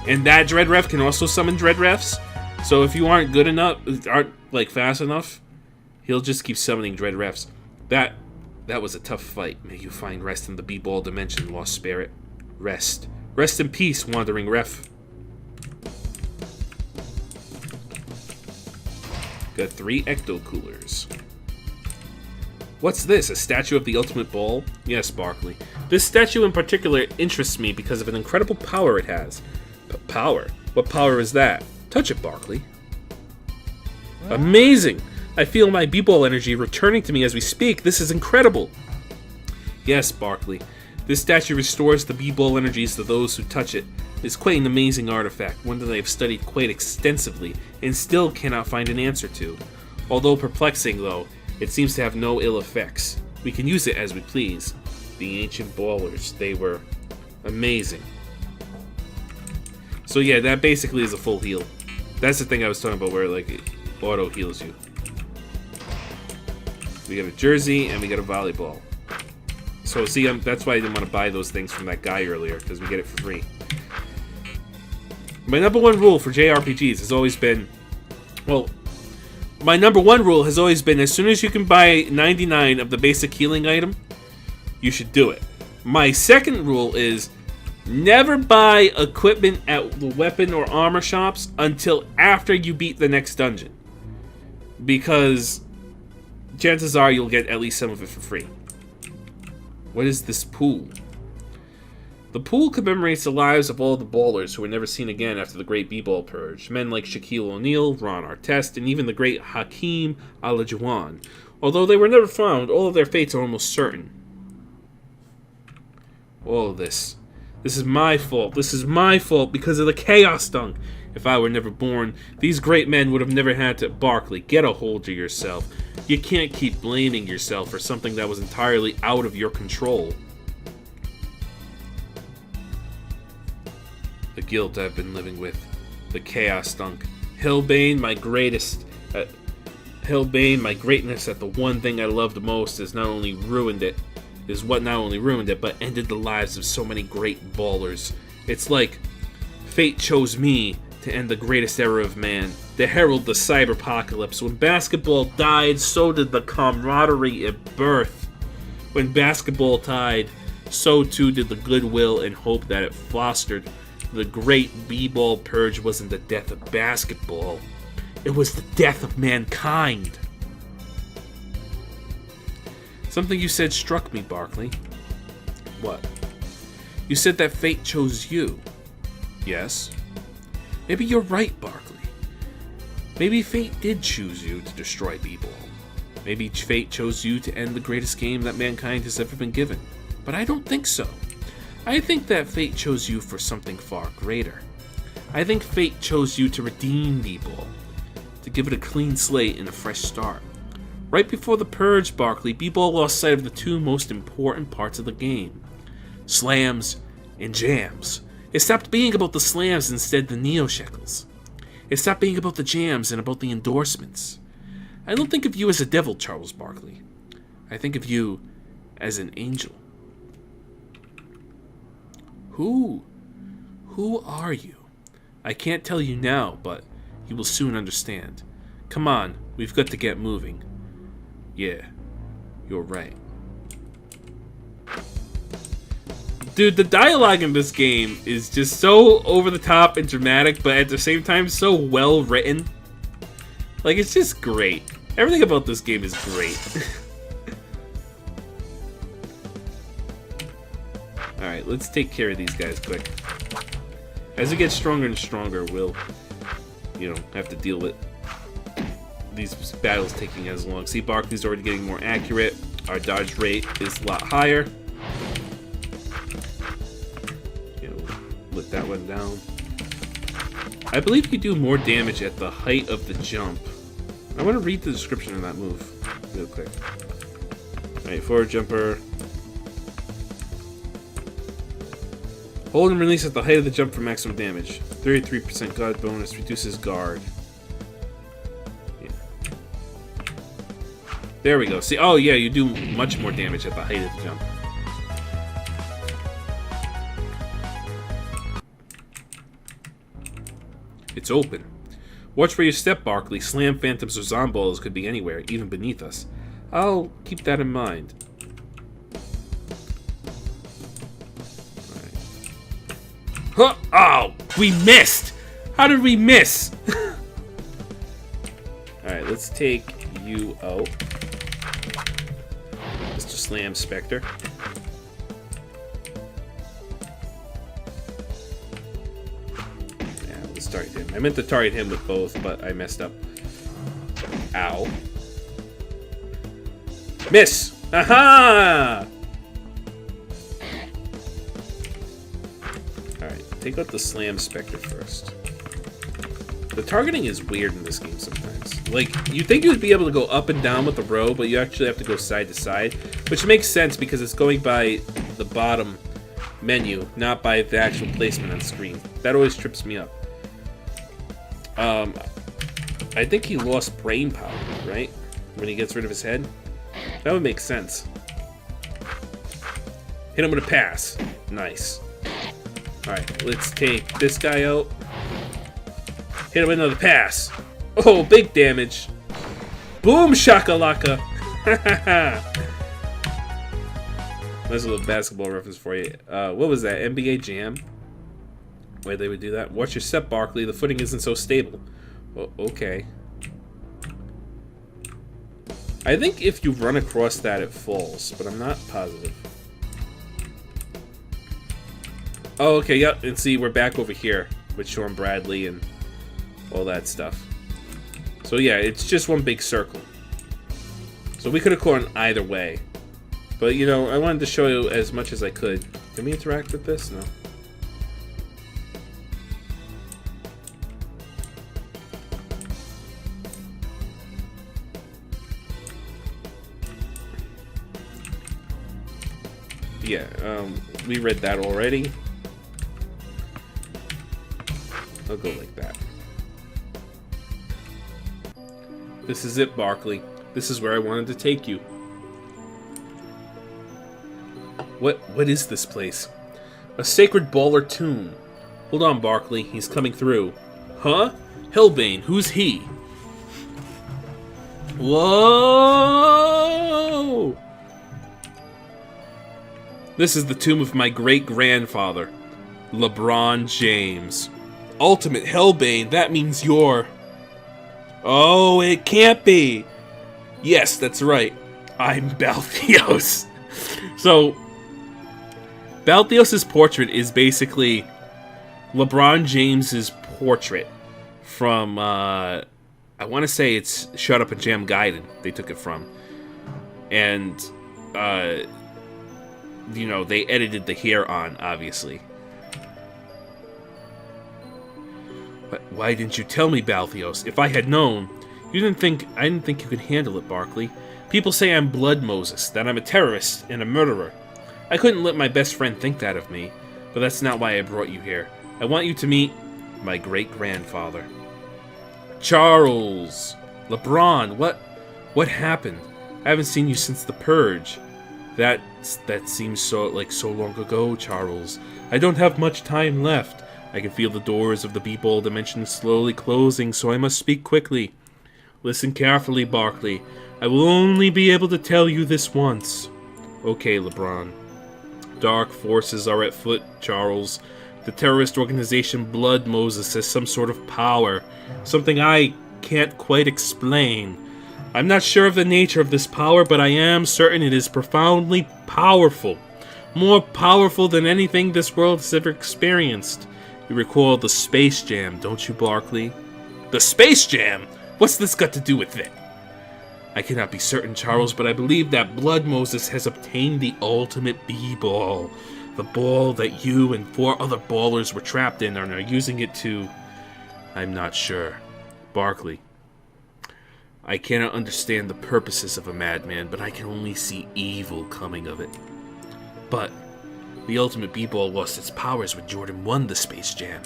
And that dread ref can also summon dread refs. So if you aren't good enough, aren't like fast enough, he'll just keep summoning dread refs. That was a tough fight. May you find rest in the b-ball dimension, lost spirit. Rest. Rest in peace, wandering ref. Got 3 ecto coolers. What's this? A statue of the ultimate ball? Yes, Barkley. This statue in particular interests me because of an incredible power it has. Power? What power is that? Touch it, Barkley. Amazing! I feel my b-ball energy returning to me as we speak. This is incredible! Yes, Barkley. This statue restores the b-ball energies to those who touch it. It's quite an amazing artifact, one that I have studied quite extensively, and still cannot find an answer to. Although perplexing, though, it seems to have no ill effects. We can use it as we please. The ancient ballers, they were amazing. So yeah, that basically is a full heal. That's the thing I was talking about where like it auto heals you. We got a jersey and we got a volleyball. So see, that's why I didn't want to buy those things from that guy earlier, because we get it for free. My number one rule for JRPGs has always been, well, my number one rule has always been as soon as you can buy 99 of the basic healing item, you should do it. My second rule is never buy equipment at the weapon or armor shops until after you beat the next dungeon. Because chances are you'll get at least some of it for free. What is this pool? The pool commemorates the lives of all the ballers who were never seen again after the Great B-Ball Purge. Men like Shaquille O'Neal, Ron Artest, and even the great Hakeem Olajuwon. Although they were never found, all of their fates are almost certain. All of this. This is my fault. This is my fault because of the Chaos Dunk. If I were never born, these great men would have never had to... Barkley, get a hold of yourself. You can't keep blaming yourself for something that was entirely out of your control. The guilt I've been living with. The Chaos Dunk. Hellbane, my greatest... Hellbane, my greatness at the one thing I loved most is what not only ruined it, but ended the lives of so many great ballers. It's like fate chose me to end the greatest era of man, to herald the cyberpocalypse. When basketball died, so did the camaraderie it birthed. When basketball died, so too did the goodwill and hope that it fostered. The great B-ball purge wasn't the death of basketball. It was the death of mankind. Something you said struck me, Barkley. What? You said that fate chose you. Yes. Maybe you're right, Barkley. Maybe fate did choose you to destroy B-ball. Maybe fate chose you to end the greatest game that mankind has ever been given. But I don't think so. I think that fate chose you for something far greater. I think fate chose you to redeem B-ball, to give it a clean slate and a fresh start. Right before the purge, Barkley, B-ball lost sight of the two most important parts of the game. Slams and jams. It stopped being about the slams and instead the neo-shekels. It stopped being about the jams and about the endorsements. I don't think of you as a devil, Charles Barkley. I think of you as an angel. Who are you? I can't tell you now, but you will soon understand. Come on, we've got to get moving. Yeah, you're right. Dude, the dialogue in this game is just so over the top and dramatic, but at the same time so well written. Like, it's just great. Everything about this game is great. Alright, let's take care of these guys quick. As we get stronger and stronger, we'll, have to deal with these battles taking as long. See, Barkley's already getting more accurate. Our dodge rate is a lot higher. Let that one down. I believe you do more damage at the height of the jump. I want to read the description of that move real quick. Alright, forward jumper. Hold and release at the height of the jump for maximum damage. 33% guard bonus, reduces guard. Yeah. There we go. See, oh yeah, you do much more damage at the height of the jump. It's open. Watch where you step, Barkley. Slam phantoms or zomballs could be anywhere, even beneath us. I'll keep that in mind. Huh? Oh, we missed! How did we miss? Alright, let's take you out. Mr. Slam Spectre. Yeah, let's target him. I meant to target him with both, but I messed up. Ow. Miss! Aha! Take out the Slam Spectre first. The targeting is weird in this game sometimes. Like, you'd think you would be able to go up and down with the row, but you actually have to go side to side, which makes sense because it's going by the bottom menu, not by the actual placement on screen. That always trips me up. I think he lost brain power, right? When he gets rid of his head? That would make sense. Hit him with a pass. Nice. Alright, let's take this guy out. Hit him with another pass. Oh, big damage. Boom shakalaka. That's a little basketball reference for you. What was that? NBA Jam? Why they would do that? Watch your step, Barkley. The footing isn't so stable. Oh, okay. I think if you run across that, it falls, but I'm not positive. Oh, okay, yep, and see, we're back over here with Sean Bradley and all that stuff. So yeah, it's just one big circle. So we could have gone either way. But, you know, I wanted to show you as much as I could. Can we interact with this? No. Yeah, we read that already. I'll go like that. This is it, Barkley. This is where I wanted to take you. What is this place? A sacred baller tomb. Hold on, Barkley. He's coming through. Huh? Hellbane, who's he? Whoa! This is the tomb of my great-grandfather, LeBron James. Ultimate Hellbane, that means you're... Oh, it can't be! Yes, that's right. I'm Balthios. So, Balthios' portrait is basically LeBron James's portrait from, I want to say it's Up and Jam Gaiden, they took it from. And, you know, they edited the hair on, obviously. But why didn't you tell me, Balthios? If I had known, I didn't think you could handle it, Barkley. People say I'm Blood Moses, that I'm a terrorist and a murderer. I couldn't let my best friend think that of me, but that's not why I brought you here. I want you to meet my great-grandfather. Charles! LeBron, what happened? I haven't seen you since the Purge. That seems so long ago, Charles. I don't have much time left. I can feel the doors of the B-Ball dimension slowly closing, so I must speak quickly. Listen carefully, Barkley. I will only be able to tell you this once. Okay, LeBron. Dark forces are at foot, Charles. The terrorist organization Blood Moses has some sort of power. Something I can't quite explain. I'm not sure of the nature of this power, but I am certain it is profoundly powerful. More powerful than anything this world has ever experienced. You recall the Space Jam, don't you, Barkley? The Space Jam? What's this got to do with it? I cannot be certain, Charles, but I believe that Blood Moses has obtained the ultimate B-Ball. The ball that you and 4 other ballers were trapped in and are using it to... I'm not sure. Barkley. I cannot understand the purposes of a madman, but I can only see evil coming of it. But the ultimate b-ball lost its powers when Jordan won the Space Jam.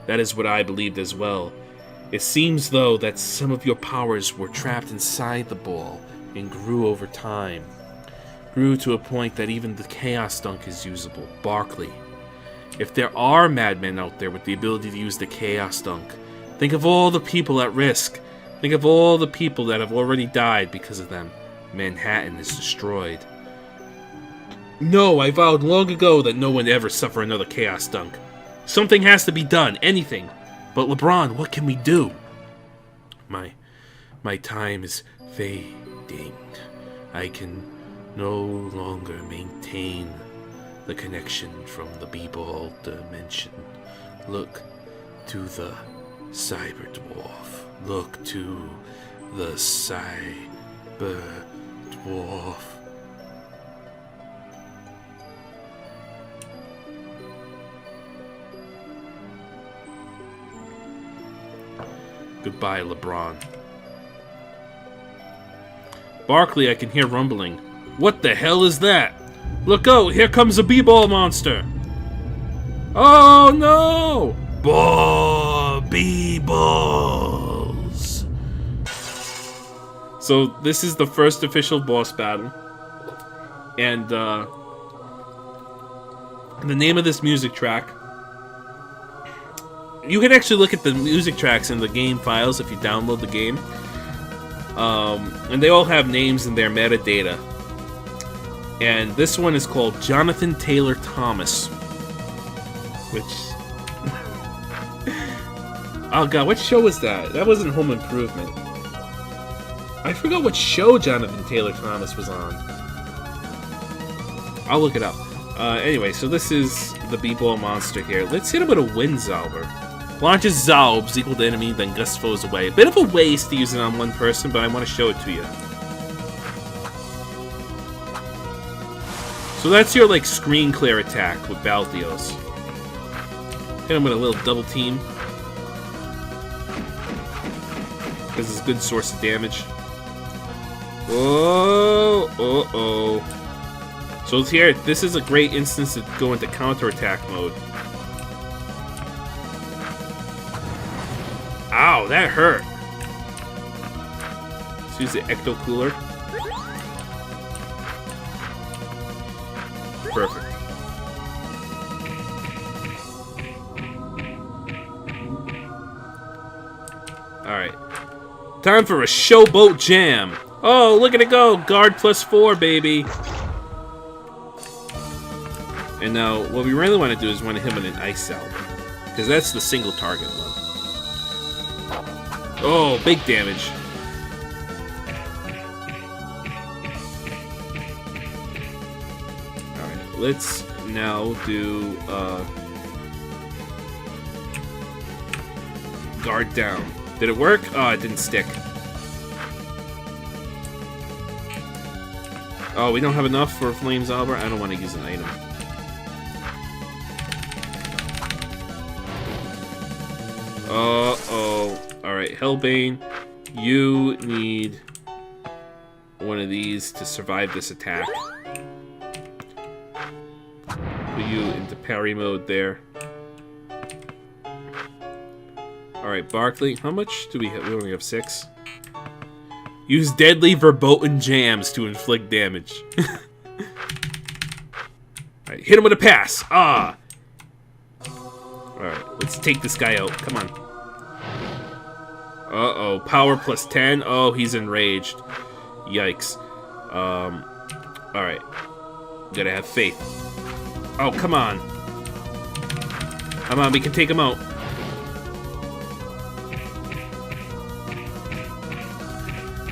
That is what I believed as well. It seems, though, that some of your powers were trapped inside the ball and grew over time. Grew to a point that even the Chaos Dunk is usable. Barkley. If there are madmen out there with the ability to use the Chaos Dunk, think of all the people at risk. Think of all the people that have already died because of them. Manhattan is destroyed. No, I vowed long ago that no one ever suffer another Chaos Dunk. Something has to be done, anything. But LeBron, what can we do? My time is fading. I can no longer maintain the connection from the b-ball dimension. Look to the cyber dwarf. Look to the cyber dwarf. Goodbye, LeBron. Barkley, I can hear rumbling. What the hell is that? Look out, here comes a b-ball monster. Oh no! B-balls. So this is the first official boss battle. And the name of this music track, you can actually look at the music tracks in the game files if you download the game. And they all have names in their metadata. And this one is called Jonathan Taylor Thomas. Which... oh god, what show was that? That wasn't Home Improvement. I forgot what show Jonathan Taylor Thomas was on. I'll look it up. Anyway, so this is the b-ball monster here. Let's hit him with a wind zalber. Launches Zalbs equal to enemy, then gust foes away. A bit of a waste to use it on one person, but I want to show it to you. So that's your, like, screen clear attack with Balthios. Hit him with a little double team. Because it's a good source of damage. Oh, uh-oh. So here, this is a great instance to go into counterattack mode. Ow, that hurt. Let's use the Ecto Cooler. Perfect. Alright. Time for a showboat jam. Oh, look at it go. Guard +4, baby. And now, what we really want to do is want to hit him with an Ice Cell. Because that's the single target one. Oh, big damage. Alright, let's now do guard down. Did it work? Oh, it didn't stick. Oh, we don't have enough for Flame Zalber? I don't want to use an item. Uh-oh. Alright, Hellbane, you need one of these to survive this attack. Put you into parry mode there. Alright, Barkley, how much do we have? We only have 6. Use deadly verboten jams to inflict damage. Alright, hit him with a pass. Ah! Alright, let's take this guy out. Come on. Uh-oh, power +10. Oh, he's enraged. Yikes. Alright. Gotta have faith. Oh, come on. Come on, we can take him out.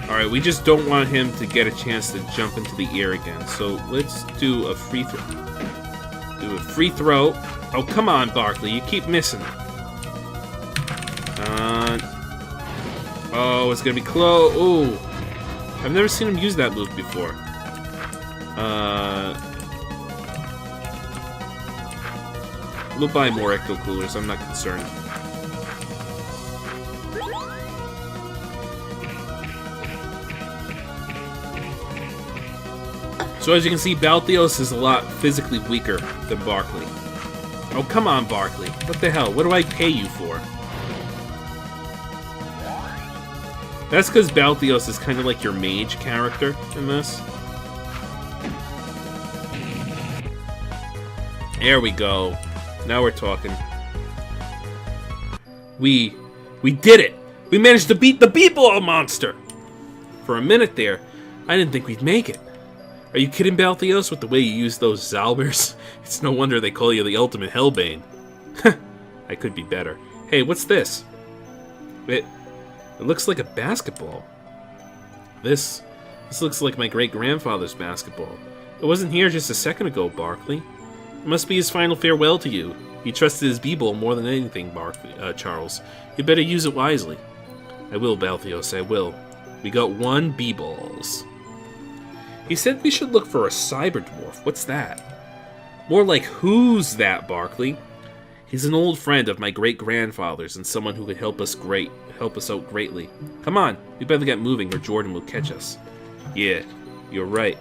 Alright, we just don't want him to get a chance to jump into the air again. So let's do a free throw. Do a free throw. Oh, come on, Barkley. You keep missing. Oh, it's gonna be close. Ooh. I've never seen him use that move before. We'll buy more Ecto Coolers. I'm not concerned. So as you can see, Balthios is a lot physically weaker than Barkley. Oh, come on, Barkley. What the hell? What do I pay you for? That's because Balthios is kind of like your mage character in this. There we go. Now we're talking. We did it! We managed to beat the B-Ball monster! For a minute there, I didn't think we'd make it. Are you kidding, Balthios, with the way you use those Zalbers? It's no wonder they call you the ultimate Hellbane. I could be better. Hey, what's this? It looks like a basketball. This looks like my great-grandfather's basketball. It wasn't here just a second ago, Barkley. It must be his final farewell to you. He trusted his B-Ball more than anything, Charles. You better use it wisely. I will, Balthios, I will. We got 1 B-Balls. He said we should look for a cyber dwarf. What's that? More like, who's that, Barkley? He's an old friend of my great-grandfather's and someone who could help us out greatly. Come on, we better get moving or Jordan will catch us. Yeah, you're right.